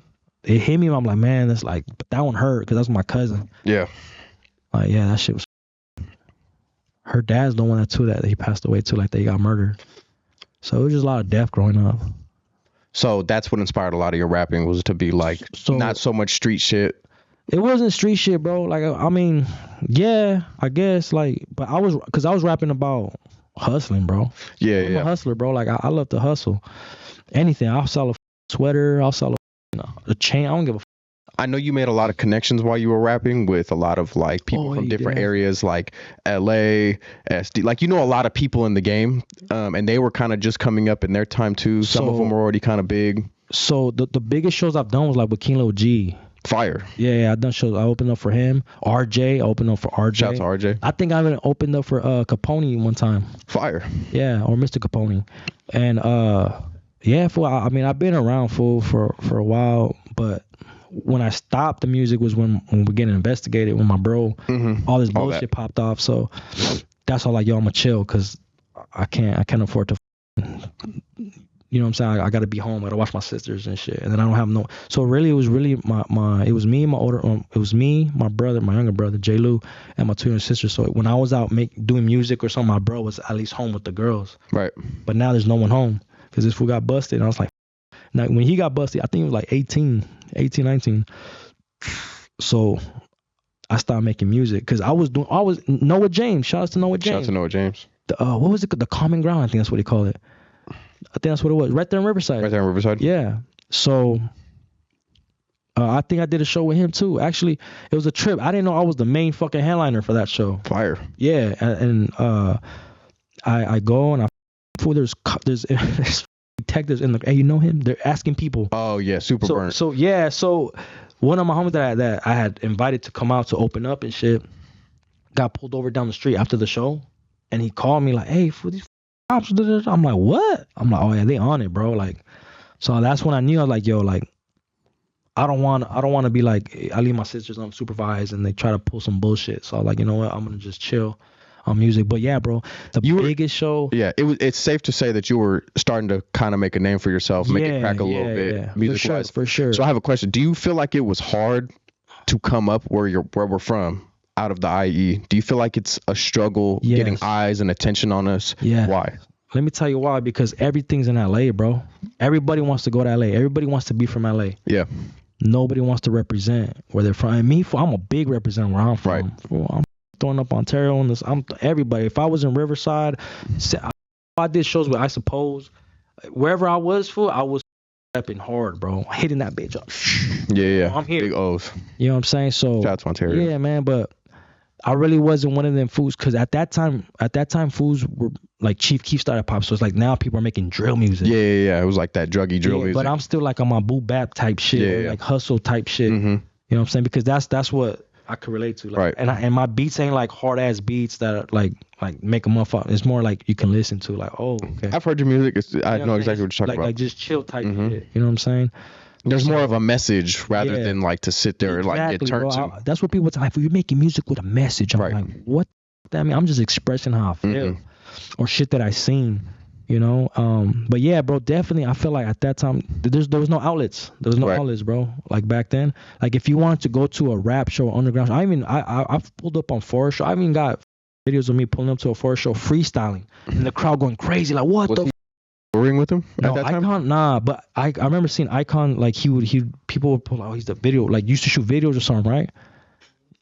it hit me. I'm like, man, that's like, but that one hurt because that's my cousin. Yeah. Like, yeah, that shit was. Her dad's the one that he passed away too. Like, they got murdered. So it was just a lot of death growing up. So that's what inspired a lot of your rapping, was to be like, not so much street shit. It wasn't street shit, bro. Like, I mean, yeah, I guess, like, but I was rapping about hustling, bro. Yeah, I'm a hustler, bro. Like, I love to hustle. Anything. I'll sell a sweater. I'll sell a chain. I don't give a. I know you made a lot of connections while you were rapping with a lot of like people from different areas, like LA, SD. Like, a lot of people in the game, and they were kind of just coming up in their time too. Some of them were already kind of big. So the biggest shows I've done was like with Kilo G. Fire. Yeah, I've done shows. I opened up for him. RJ, I opened up for RJ. Shout out to RJ. I think I even opened up for Capone one time. Fire. Yeah, or Mr. Capone. And yeah, fool. I mean, I've been around, fool, for a while, but when I stopped the music was when we're getting investigated, when my bro, all this bullshit popped off. So that's all, like, yo, I'ma chill, because I can't afford to, you know what I'm saying? I gotta be home. I gotta watch my sisters and shit. And then I don't have no. So really, it was really it was me, my brother, my younger brother, J. Lou, and my two younger sisters. So when I was out doing music or something, my bro was at least home with the girls. Right. But now there's no one home because this fool got busted. And I was like, now when he got busted, I think it was like 18, 19. So I started making music because I was Noah James. Shout out to Noah James. Shout out to Noah James. What was it? The Common Ground, I think that's what he called it. I think that's what it was. Right there in Riverside. Right there in Riverside? Yeah. So I think I did a show with him too. Actually, it was a trip. I didn't know I was the main fucking headliner for that show. Fire. Yeah. And I go and there's detectives in the, hey, you know him? They're asking people. Oh yeah, super burnt. So yeah, so one of my homies that I had invited to come out to open up and shit got pulled over down the street after the show, and he called me like, hey, for these cops. I'm like, what? I'm like, oh yeah, they on it, bro. Like, so that's when I knew. I was like, yo, like, I don't want to be like, I leave my sisters unsupervised and they try to pull some bullshit. So I was like, you know what, I'm gonna just chill on music. But yeah, bro, biggest show. Yeah, it's safe to say that you were starting to kind of make a name for yourself, make it crack a little bit, music-wise. For sure. So I have a question. Do you feel like it was hard to come up where we're from, out of the IE? Do you feel like it's a struggle getting eyes and attention on us? Yeah. Why? Let me tell you why. Because everything's in LA, bro. Everybody wants to go to LA. Everybody wants to be from LA. Yeah. Nobody wants to represent where they're from. And I'm a big representative where I'm from. Right. I'm throwing up Ontario on this. I'm everybody. If I was in Riverside, I did shows with I Suppose. Wherever I was, I was stepping hard, bro. Hitting that bitch up. Yeah. I'm here. Big O's. You know what I'm saying? So shout out to Ontario. Yeah, man. But I really wasn't one of them fools, because at that time fools were like Chief Keef started pop. So it's like now people are making drill music. Yeah. It was like that druggy drill music. But I'm still like on my boot bap type shit, like hustle type shit. Mm-hmm. You know what I'm saying? Because that's what I could relate to. Like, Right. And my beats ain't like hard ass beats that are like make a motherfucker. It's more like you can listen to. Like, oh, okay. I've heard your music. I know exactly what you're talking like, about. Like just chill type shit. You know what I'm saying? There's more of a message rather than like to sit there and like get turned to. That's what people tell. Like, you're making music with a message. I'm like, what? I mean, I'm just expressing how I feel or shit that I seen. You know, but yeah, bro, definitely. I feel like at that time there was no outlets. There was no outlets, bro. Like back then, like if you wanted to go to a rap show or underground show, I've pulled up on forest show. I even got videos of me pulling up to a forest show freestyling and the crowd going crazy. Like, what the? Touring with him No, at that time? Eyekon, nah. But I remember seeing Eyekon. Like people would pull out. He's the video. Like used to shoot videos or something, right?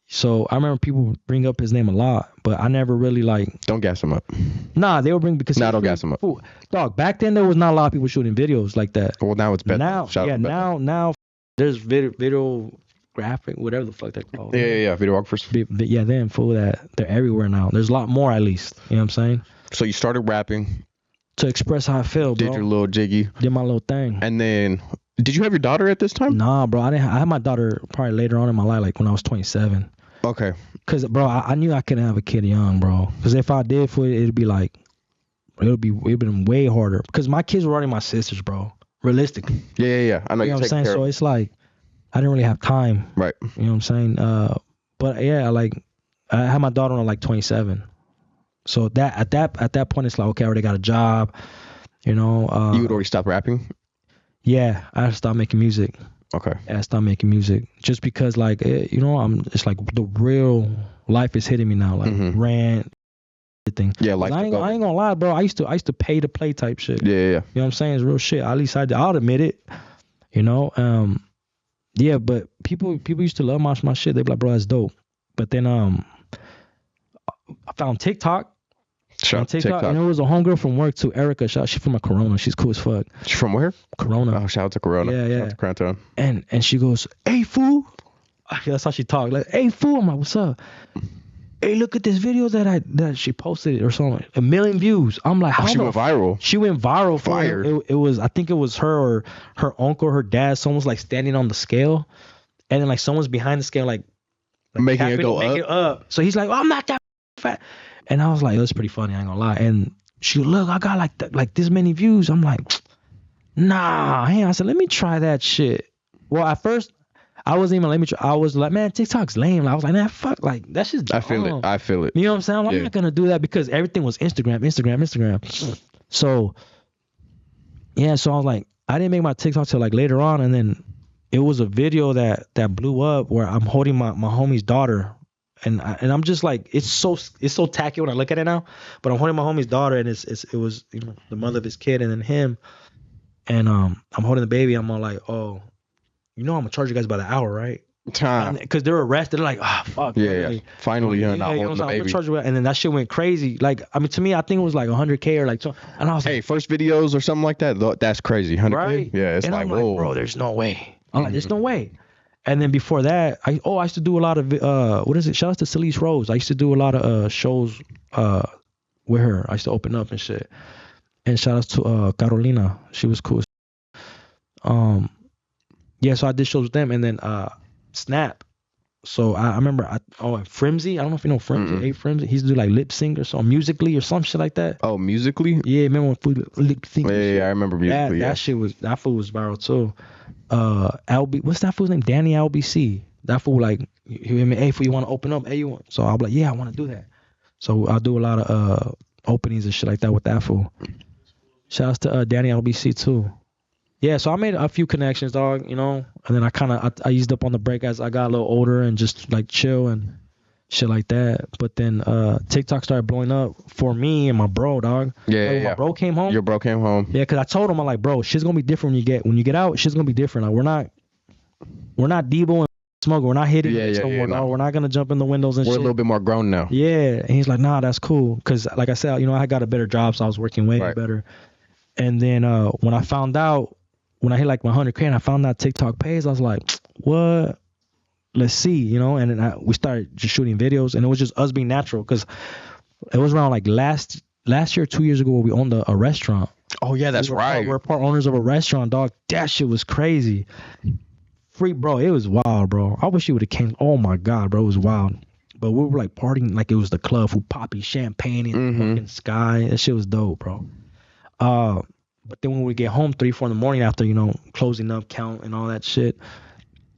So I remember people bring up his name a lot, but I never really like. Don't gas him up. Nah, they would bring because. Nah, don't gas him up. Dog, back then there was not a lot of people shooting videos like that. Well, now it's better. Now there's video graphic, whatever the fuck they're called. Yeah. Videographers. Yeah, then fool that they're everywhere now. There's a lot more at least. You know what I'm saying? So you started rapping. To express how I feel, bro. Did your little jiggy. Did my little thing. And then, did you have your daughter at this time? Nah, bro. I had my daughter probably later on in my life, like when I was 27. Okay. Cause, bro, I knew I couldn't have a kid young, bro. Cause if I did, it'd been way harder. Cause my kids were already my sisters, bro. Realistically. Yeah. I know you know what I'm saying. So it's like I didn't really have time. Right. You know what I'm saying. But yeah, like I had my daughter on like 27. So that at that point it's like, okay, I already got a job. You know. You had already stopped rapping. Yeah, I stopped making music. Okay. I stopped making music just because, like, you know, it's like the real life is hitting me now, like rent, everything. Yeah, like I ain't gonna lie, bro. I used to pay to play type shit. Yeah. You know what I'm saying? It's real shit. At least I'll admit it. You know. Yeah, but people used to love my shit. They be like, bro, that's dope. But then I found TikTok. On TikTok, and it was a homegirl from work too, Erica. She's from Corona. She's cool as fuck. She's from where? Corona. Oh, shout out to Corona. Yeah. Shout out to Crantown. And she goes, "Hey fool," that's how she talked. Like, "Hey fool," I'm like, "What's up?" "Hey, look at this video that she posted or something. 1 million views." I'm like, "How?" She went viral. She went viral. Fire. It was, I think it was her or her uncle, or her dad. Someone's like standing on the scale, and then like someone's behind the scale, like making it go up. So he's like, "Oh, I'm not that fat." And I was like, that's pretty funny, I ain't gonna lie. And she look, I got like this many views. I'm like, nah. Hey, I said, let me try that shit. Well, at first, I wasn't even let me try. I was like, man, TikTok's lame. I was like, man, fuck, like that's just dumb. I feel it. You know what I'm saying? I'm not gonna do that because everything was Instagram. So yeah, so I was like, I didn't make my TikTok till like later on, and then it was a video that blew up where I'm holding my homie's daughter. And I'm just like, it's so tacky when I look at it now, but I'm holding my homie's daughter, and it was, you know, the mother of his kid and then him, and I'm holding the baby. I'm all like, oh, you know, I'm gonna charge you guys by the hour, right? Because they're arrested. They're like, fuck. Yeah. Finally, you're not holding the baby. And then that shit went crazy. Like, I mean, to me, I think it was like 100K or like, and I was like, first videos or something like that. That's crazy. 100K. Right? Yeah. It's and like, I'm whoa, like, bro, there's no way. I'm like, there's no way. And then before that, I used to do a lot of what is it? Shout out to Celeste Rose. I used to do a lot of shows with her. I used to open up and shit. And shout out to Carolina. She was cool. Yeah, so I did shows with them, and then Snap. So I remember and Frimsy. I don't know if you know Frimsy. Frimsy. He used to do like lip sync or something, Musically or some shit like that. Oh, Musically? Yeah, remember when lip sync? Yeah, I remember Musically. That fool was viral too. What's that fool's name? Danny LBC. That fool like, hey fool, you want to open up? Hey, you want? So I'll be like, yeah, I want to do that. So I'll do a lot of openings and shit like that with that fool. Shout out to Danny LBC too. Yeah, so I made a few connections, dog, you know, and then I eased up on the break as I got a little older and just like chill and shit like that. But then TikTok started blowing up for me and my bro, dog. Yeah, My bro came home. Your bro came home. Yeah, because I told him, I'm like, bro, shit's gonna be different when you get out. Shit's gonna be different. Like we're not Debo and Smoker. We're not hitting no more, dog. We're not gonna jump in the windows and shit. We're a little bit more grown now. Yeah, and he's like, nah, that's cool. Because like I said, you know, I got a better job, so I was working way better. And then when I found out, when I hit like my 100K and I found that TikTok page, I was like, what? Let's see, you know? And then we started just shooting videos, and it was just us being natural, because it was around like last year, 2 years ago, where we owned a restaurant. Oh, yeah, that's right. We're part owners of a restaurant, dog. That shit was crazy. free, bro. It was wild, bro. I wish you would have came. Oh my god, bro, it was wild. But we were like partying like it was the club, who poppy champagne in the fucking sky. That shit was dope, bro. But then when we get home 3, 4 in the morning after, closing up, count and all that shit,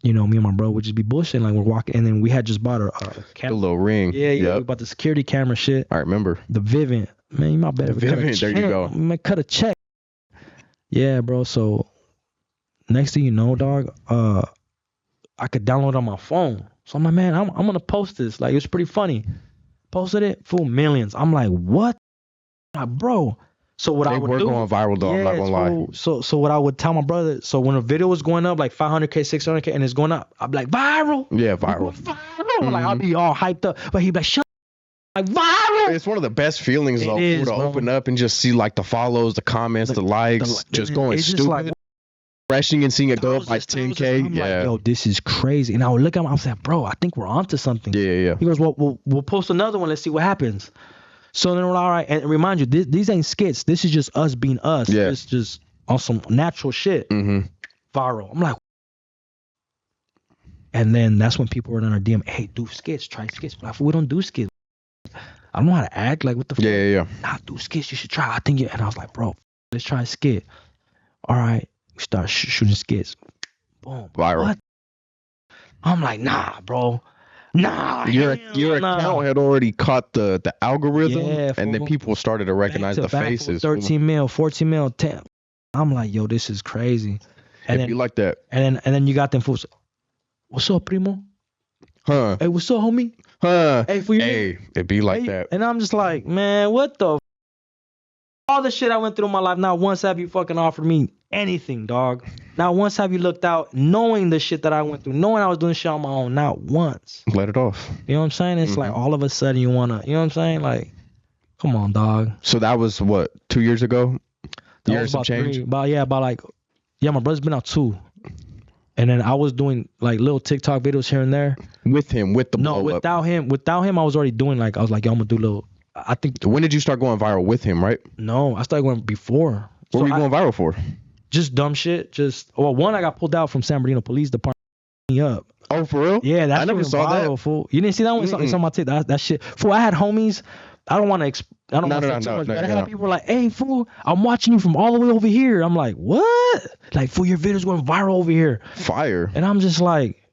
me and my bro would just be bullshitting, like we're walking, and then we had just bought a camera. The little ring. Yeah, we bought the security camera shit. I remember. The Vivint. Man, you might better Vivint, there you go. Man, cut a check. Yeah, bro. So next thing you know, dog, I could download it on my phone. So I'm like, man, I'm gonna post this. Like, it was pretty funny. Posted it, full millions. I'm like, what? Like, bro. So what I would do? They were going viral though. I'm not gonna lie. So what I would tell my brother. So when a video was going up like 500K, 600K, and it's going up, I'd be like, viral. Yeah, viral. Like, I'll be all hyped up, but he'd be like, shut up. Like, viral. It's one of the best feelings though, is, to open up and just see like the follows, the comments, the likes, just going stupid. Just like, refreshing and seeing it go up like 10K. I'm like, yo, this is crazy. And I would look at him, I was like, bro, I think we're onto something. Yeah. He goes, well, we'll post another one. Let's see what happens. So then we're all right. And remind you, these ain't skits. This is just us being us. Yeah. It's just on some natural shit. Viral. I'm like, and then that's when people were in our DM, hey, do skits, try skits. But we don't do skits. I don't know how to act. Like, what the fuck? Yeah. Nah, do skits. You should try. I think and I was like, bro, let's try a skit. All right. We start shooting skits. Boom. Viral. What? I'm like, nah, bro. Nah. Your account had already caught the algorithm, and then people started to recognize the faces. 13 mil, 14 mil, 10. I'm like, yo, this is crazy. And then, be like that. And then you got them fools. What's up, primo? Huh? Hey, what's up, homie? Huh? Hey, for you. Hey, it be like that. And I'm just like, man, what the? All the shit I went through in my life, not once have you fucking offered me anything, dog. Not once have you looked out knowing the shit that I went through, knowing I was doing shit on my own, not once. Let it off. You know what I'm saying? It's like all of a sudden you want to, you know what I'm saying? Like, come on, dog. So that was what, 2 years ago? That was about change? About my brother's been out 2. And then I was doing like little TikTok videos here and there. With him, with the blow No, without him, I was already doing like, I was like, yo, I'm going to do little, I think. When did you start going viral with him, right? No, I started going before. What were you going viral for? Just dumb shit. One, I got pulled out from San Bernardino Police Department. Me up. Oh, for real? Yeah, that I never saw viral, that. Fool. You didn't see that one? It's on my TikTok. That shit. Fool, I had homies. I don't want to. I don't want to say too much. But I had people like, "Hey, fool, I'm watching you from all the way over here." I'm like, "What?" Like, fool, your video's going viral over here. Fire. And I'm just like,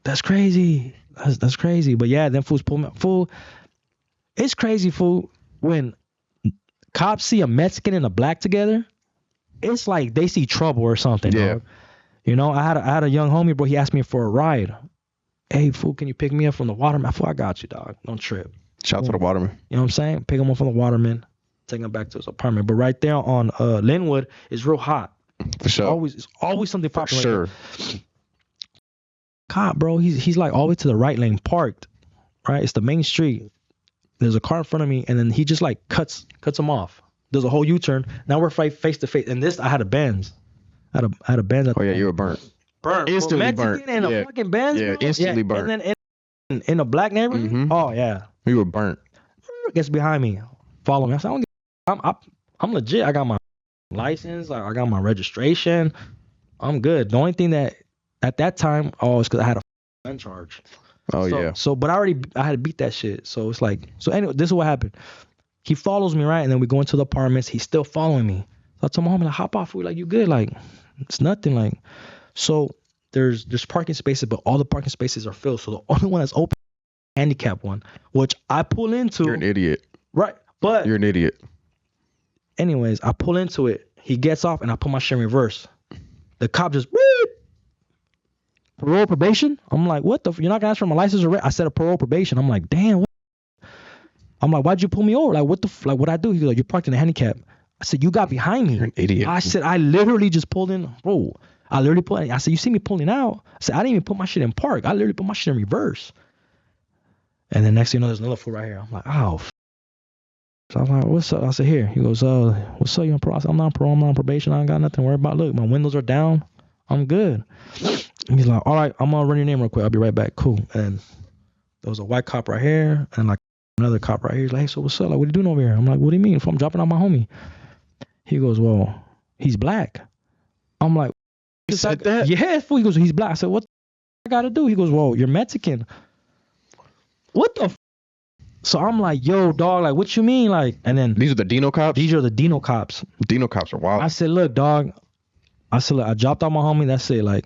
"That's crazy. That's crazy." But yeah, then fools pull me. Fool, it's crazy, fool. When cops see a Mexican and a black together, it's like they see trouble or something. Yeah. Dog. You know, I had a young homie, bro. He asked me for a ride. Hey, fool, can you pick me up from the waterman? Fool, I got you, dog. Don't trip. Shout out to the waterman. You know what I'm saying? Pick him up from the waterman, take him back to his apartment. But right there on Linwood is real hot. For sure. It's always something popping. For sure. Cop, bro, he's like all the way to the right lane parked. Right? It's the main street. There's a car in front of me, and then he just like cuts him off. There's a whole U-turn. Now we're face to face. And this, I had a Benz. I had a Benz. Oh yeah, you were burnt. Instantly burnt. In a fucking Benz, yeah, bro? Instantly burnt. And then in a black neighborhood. Oh yeah. You were burnt. Gets behind me, follow me. I said, I'm legit. I got my license. I got my registration. I'm good. The only thing that at that time, is because I had a gun charge. Oh yeah. So, but I had to beat that shit. So it's like, anyway, this is what happened. He follows me, right, and then we go into the apartments. He's still following me. So I told my homie, like, hop off. We're like, you good? Like, it's nothing. Like, so there's parking spaces, but all the parking spaces are filled. So the only one that's open, handicap one, which I pull into. You're an idiot. Right, but you're an idiot. Anyways, I pull into it. He gets off, and I put my shit in reverse. The cop just beep. Parole probation. I'm like, what the? You're not gonna ask for my license or I said a parole probation. I'm like, damn. What? I'm like, why'd you pull me over? Like, what the? Like, what I do? He goes, like, you're parked in a handicap. I said, you got behind me. You're an idiot. I said, I literally just pulled in. Bro, I literally pulled in. I said, you see me pulling out? I said, I didn't even put my shit in park. I literally put my shit in reverse. And then next thing you know, there's another fool right here. I'm like, oh. So I was like, what's up? I said, here. He goes, what's up? You on parole? I said, I'm not on parole. I'm not on probation. I ain't got nothing to worry about. Look, my windows are down. I'm good. And he's like, all right, I'm gonna run your name real quick. I'll be right back. Cool. And there was a white cop right here and like another cop right here. He's like, hey, so what's up? Like, what are you doing over here? I'm like, what do you mean? If I'm dropping out my homie. He goes, well, he's black. I'm like, you said that? Yeah, fool. He goes, he's black. I said, what? got to do? He goes, well, you're Mexican. What the So I'm like, yo, dog, like, what you mean? Like, and then These are the Dino cops? these are the Dino cops. Dino cops are wild. I said, look, dog. I said, look, I dropped out my homie. That's it. Like,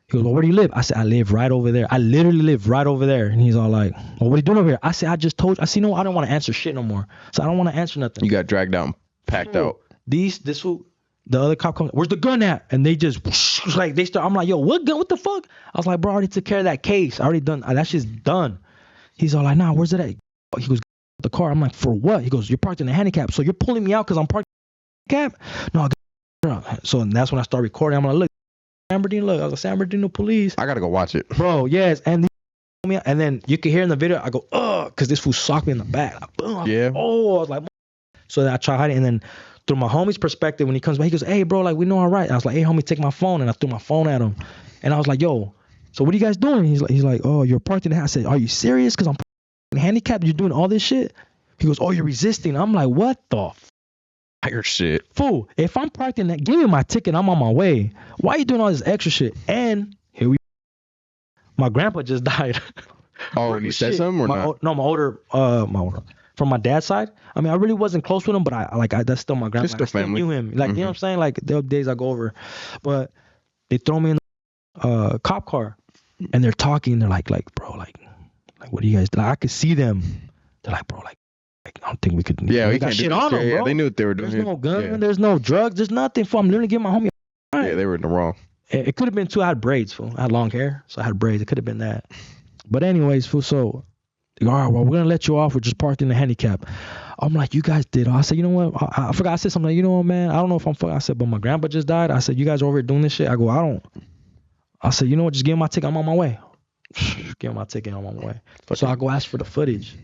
he goes, well, where do you live? I said, I live right over there. I literally live right over there. And he's all like, well, what are you doing over here? I said, I just told you. I said, no, I don't want to answer shit no more. So I don't want to answer nothing. You got dragged out and packed out. This fool, the other cop comes, where's the gun at? And they just, like, they start, I'm like, yo, what gun? What the fuck? I was like, bro, I already took care of that case. I already done, that shit's done. He's all like, nah, where's it at? He goes, the car. I'm like, for what? He goes, you're parked in a handicap. So you're pulling me out because I'm parked in a handicap? No, so that's when I start recording. I'm like, look, San Bernardino, look, I was like, San Bernardino police. I gotta go watch it. Bro, yes. And then you can hear in the video, I go, because this fool socked me in the back. Like, boom. Yeah. Oh, I was like, so then I try hiding. And then through my homie's perspective, when he comes back, he goes, hey, bro, like, we know all right. I was like, hey, homie, take my phone. And I threw my phone at him. And I was like, yo, so what are you guys doing? He's like, oh, you're parked in the house. I said, are you serious? Because I'm handicapped. You're doing all this shit? He goes, oh, you're resisting. I'm like, what the Fire shit. Fool, if I'm parked in that, give me my ticket. I'm on my way. Why are you doing all this extra shit? And here we my grandpa just died. Oh, and you said something or not? No, my older, from my dad's side. I mean, I really wasn't close with him, but that's still my grandpa. Just the I still family. knew him. Like, you know what I'm saying? Like, there are days I go over. But they throw me in the cop car, and they're talking. They're like, bro, like, what do you guys, like, I could see them. They're like, bro, like, I don't think we could. Yeah, we got can't shit do on them, bro. Yeah, they knew what they were doing. There's no gun. There's no drugs. There's nothing. I'm literally giving my homie. Yeah, they were in the wrong. It could have been too. I had braids, fool. I had long hair, so I had braids. It could have been that. But anyways, fool. So, all right, well, we're gonna let you off. We're just parked in the handicap. I'm like, you guys did. I said, you know what? I forgot. I said something like, you know what, man? I don't know if I'm. I said, but my grandpa just died. I said, you guys are over here doing this shit. I go, I don't. I said, you know what? Just give me my ticket. I'm on my way. Give me my ticket. I'm on my way. So I go ask for the footage.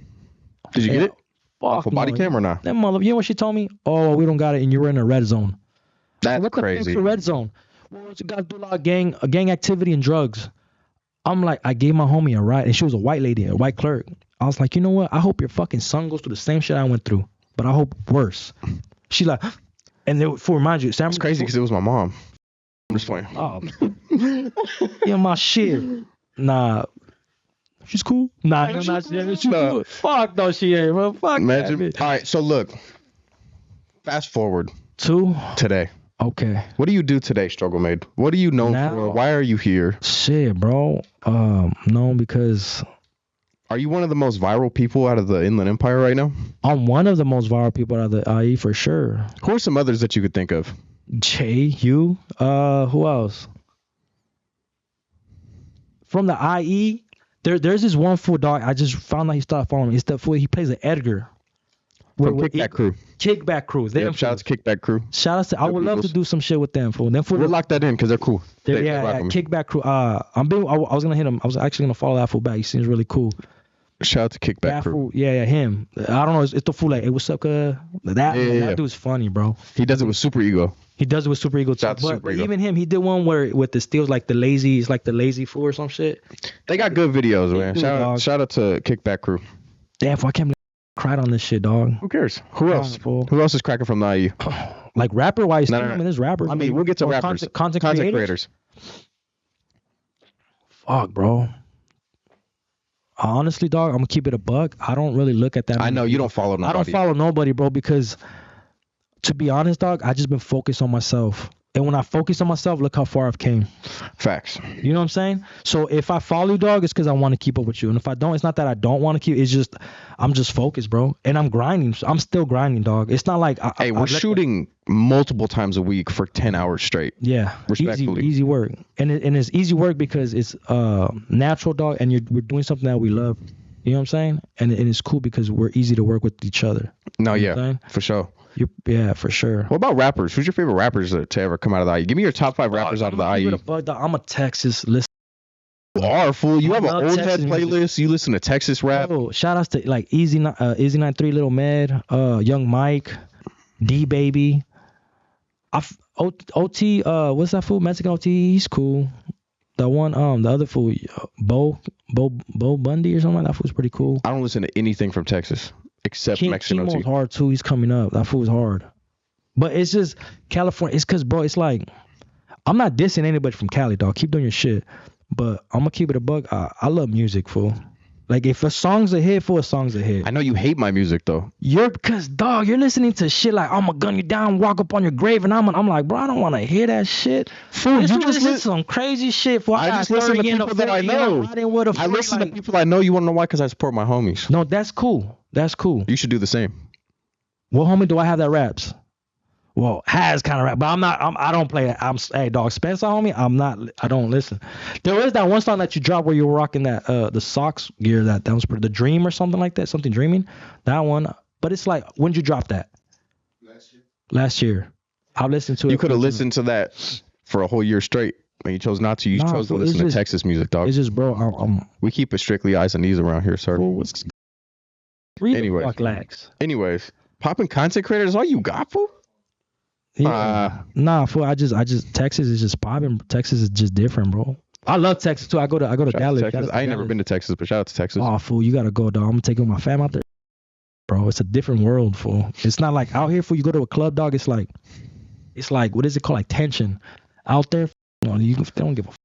Did you get it? Fuck a body cam or not? That mother, you know what she told me? Oh, we don't got it, and you were in a red zone. That's what crazy. What the fuck's a red zone? Well, you guys do a lot of gang activity and drugs. I'm like, I gave my homie a ride, and she was a white lady, a white clerk. I was like, you know what? I hope your fucking son goes through the same shit I went through, but I hope worse. She like, and then for remind you, It's crazy because it was my mom. I'm just playing. Oh, yeah, my shit. Nah. She's cool. Nah, she's cool. Fuck no, she ain't, bro. Fuck Imagine. that bitch. All right, so look. Fast forward to today. Okay. What do you do today, Struggle Made? What are you known for? Why are you here? Shit, bro. Known because. Are you one of the most viral people out of the Inland Empire right now? I'm one of the most viral people out of the IE for sure. Who are some others that you could think of? Jay, you. Who else? From the IE. There's this one fool, dog. I just found out he started following me. It's the fool. He plays an Edgar. From Kickback Crew. Kickback Crew. Yep, shout out to Kickback Crew. Shout out to. I would love to do some shit with them, fool. We'll lock that in because they're cool. Yeah, Kickback Crew. I was gonna hit him. I was actually gonna follow that fool back. He seems really cool. Shout out to Kickback Crew. Fool, yeah, him. I don't know. It's the fool like, hey, what's up, that dude's funny, bro. He does it with super ego. He does it with super ego too. But even him, he did one where with the steals like the lazy, it's like the lazy fool or some shit. They got good videos, man. Shout out to Kickback Crew. Damn, I can't believe I cried on this shit, dog. Who cares? Who else? Who else is cracking from the IE? Like rapper wise, I mean, there's rappers. I mean, we'll get to rappers. Content creators. Fuck, bro. Honestly, dog, I'm gonna keep it a buck. I don't really look at that. I know you don't follow nobody. I don't follow nobody, bro, because to be honest, dog, I just been focused on myself. And when I focus on myself, look how far I've came. Facts. You know what I'm saying? So if I follow you, dog, it's because I want to keep up with you. And if I don't, it's not that I don't want to keep. It's just I'm just focused, bro. And I'm grinding. I'm still grinding, dog. It's not like we're shooting multiple times a week for 10 hours straight. Yeah, respectfully. Easy work. And it's easy work because it's natural, dog. And we're doing something that we love. You know what I'm saying? And it's cool because we're easy to work with each other. No, yeah, for sure. Yeah, for sure. What about rappers? Who's your favorite rappers to ever come out of the IE? Give me your top 5 rappers out of the IE. I'm a Texas listener. You are, fool. You have an old head playlist. You listen to Texas rap. Oh, shout outs to like Easy 93, Little Med, Young Mike, D Baby. OT, what's that fool? Mexican OT, he's cool. The one, the other fool, Bo Bundy or something like that fool's pretty cool. I don't listen to anything from Texas. Except Mexican OT. Hard too. He's coming up. That fool's hard. But it's just California. It's because, bro, it's like I'm not dissing anybody from Cali, dog. Keep doing your shit. But I'm gonna keep it a buck. I love music, fool. Like if a song's a hit, fool, a song's a hit. I know you hate my music though. Because dog, you're listening to shit like I'm gonna gun you down, walk up on your grave, and I'm like, bro, I don't want to hear that shit. Fool, you just listen to some crazy shit. Fool, I just listen to people that I know. I listen to people I know. You want to know why? Because I support my homies. No, that's cool. That's cool. You should do the same. What homie do I have that raps? Well, has kind of rap, but I don't play it. Hey dog, Spencer homie, I don't listen. There is that one song that you dropped where you were rocking that the socks gear that was the Dream or something like that, something dreaming. That one, but it's like, when did you drop that? Last year. I'll listen to it. You could have listened to that for a whole year straight. But you chose not to. You chose to listen to Texas music, dog. It's just, bro, we keep it strictly eyes and knees around here, sir. Anyways, popping content creators, all you got, fool? Yeah. Nah, fool. I just Texas is just popping. Texas is just different, bro. I love Texas too. I go to Dallas. I ain't never been to Texas, but shout out to Texas. Oh, fool, you gotta go, dog. I'm gonna take my fam out there, bro. It's a different world, fool. It's not like out here, fool. You go to a club, dog. It's like what is it called? Like tension. Out there, they don't give a f.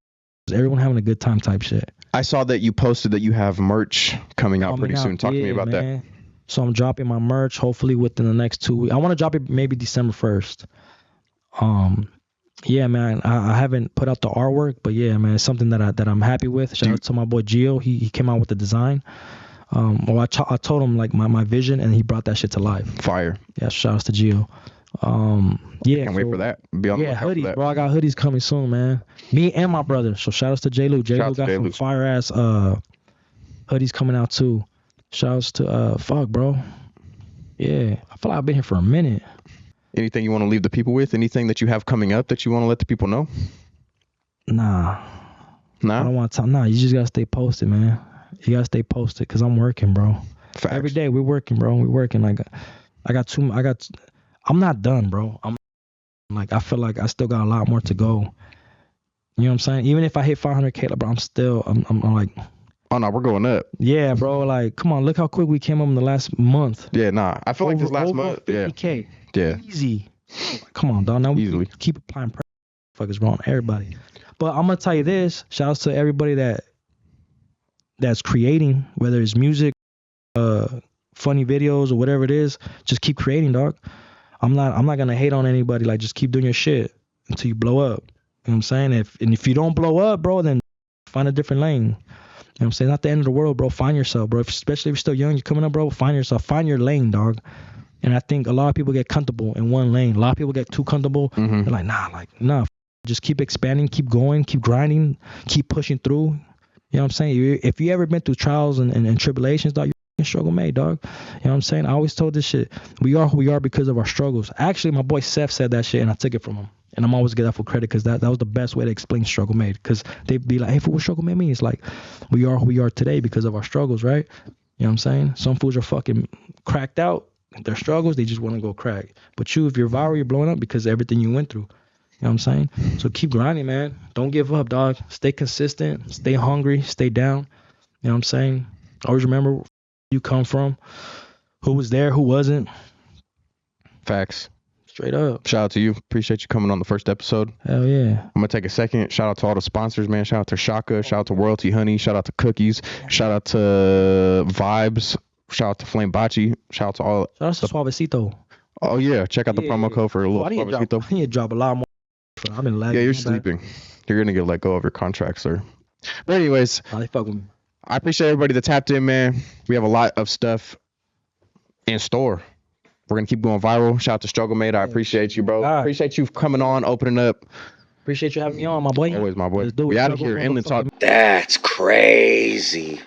Everyone having a good time type shit. I saw that you posted that you have merch coming out pretty soon. Talk to me about that. So I'm dropping my merch hopefully within the next 2 weeks. I want to drop it maybe December 1st. Yeah, man. I haven't put out the artwork, but yeah, man, it's something that I'm happy with. Shout out to my boy Gio. He came out with the design. I told him like my vision, and he brought that shit to life. Fire. Yeah, shout out to Gio. Yeah. Can't wait for that. Be on the hoodies, bro. I got hoodies coming soon, man. Me and my brother. So shout outs to J. Lou. J. Lou got some fire ass hoodies coming out too. Shout outs to fuck, bro. Yeah, I feel like I've been here for a minute. Anything you want to leave the people with? Anything that you have coming up that you want to let the people know? Nah. I don't want to talk. Nah, you just gotta stay posted, man. You gotta stay posted because I'm working, bro. Facts. Every day we're working, bro. We're working. Like I'm not done, bro. I feel like I still got a lot more to go. You know what I'm saying? Even if I hit 500K, bro, I'm like. Oh no, we're going up. Yeah, bro. Like, come on, look how quick we came up in the last month. Yeah, nah. I feel like this last month. 50K. Yeah. Easy. Come on, dog. Now we easily keep applying pressure. Fuckers wrong, everybody. But I'm gonna tell you this. Shout out to everybody that's creating, whether it's music, funny videos or whatever it is. Just keep creating, dog. I'm not gonna hate on anybody. Like, just keep doing your shit until you blow up. You know what I'm saying? If you don't blow up, bro, then find a different lane. You know what I'm saying? Not the end of the world, bro. Find yourself, bro. Especially if you're still young, you're coming up, bro. Find yourself. Find your lane, dog. And I think a lot of people get comfortable in one lane. A lot of people get too comfortable. Mm-hmm. They're like, nah. Just keep expanding, keep going, keep grinding, keep pushing through. You know what I'm saying? If you ever been through trials and tribulations, dog, you're struggle made, dog. You know what I'm saying? I always told this shit. We are who we are because of our struggles. Actually, my boy Seth said that shit, and I took it from him. And I'm always get that for credit because that was the best way to explain struggle made. Because they'd be like, hey, what struggle made means? Like, we are who we are today because of our struggles, right? You know what I'm saying? Some fools are fucking cracked out. Their struggles, they just want to go crack. But if you're viral, you're blowing up because of everything you went through. You know what I'm saying? So keep grinding, man. Don't give up, dog. Stay consistent. Stay hungry. Stay down. You know what I'm saying? Always remember where you come from. Who was there, who wasn't. Facts. Straight up. Shout out to you. Appreciate you coming on the first episode. Hell yeah. I'm going to take a second. Shout out to all the sponsors, man. Shout out to Shaka. Shout out to Royalty Honey. Shout out to Cookies. Shout out to Vibes. Shout out to Flame Bachi. Shout out to all. Shout out to Suavecito. Oh, yeah. Check out the promo code for a little Suavecito. I need to drop a lot more. I've been lagging. Yeah, you're sleeping. You're going to get let go of your contract, sir. But anyways, they fuck with me. I appreciate everybody that tapped in, man. We have a lot of stuff in store. We're going to keep going viral. Shout out to Struggle Mate. I appreciate you, bro. Appreciate you coming on, opening up. Appreciate you having me on, my boy. Always, my boy. We out of here. Inland Talk. That's crazy.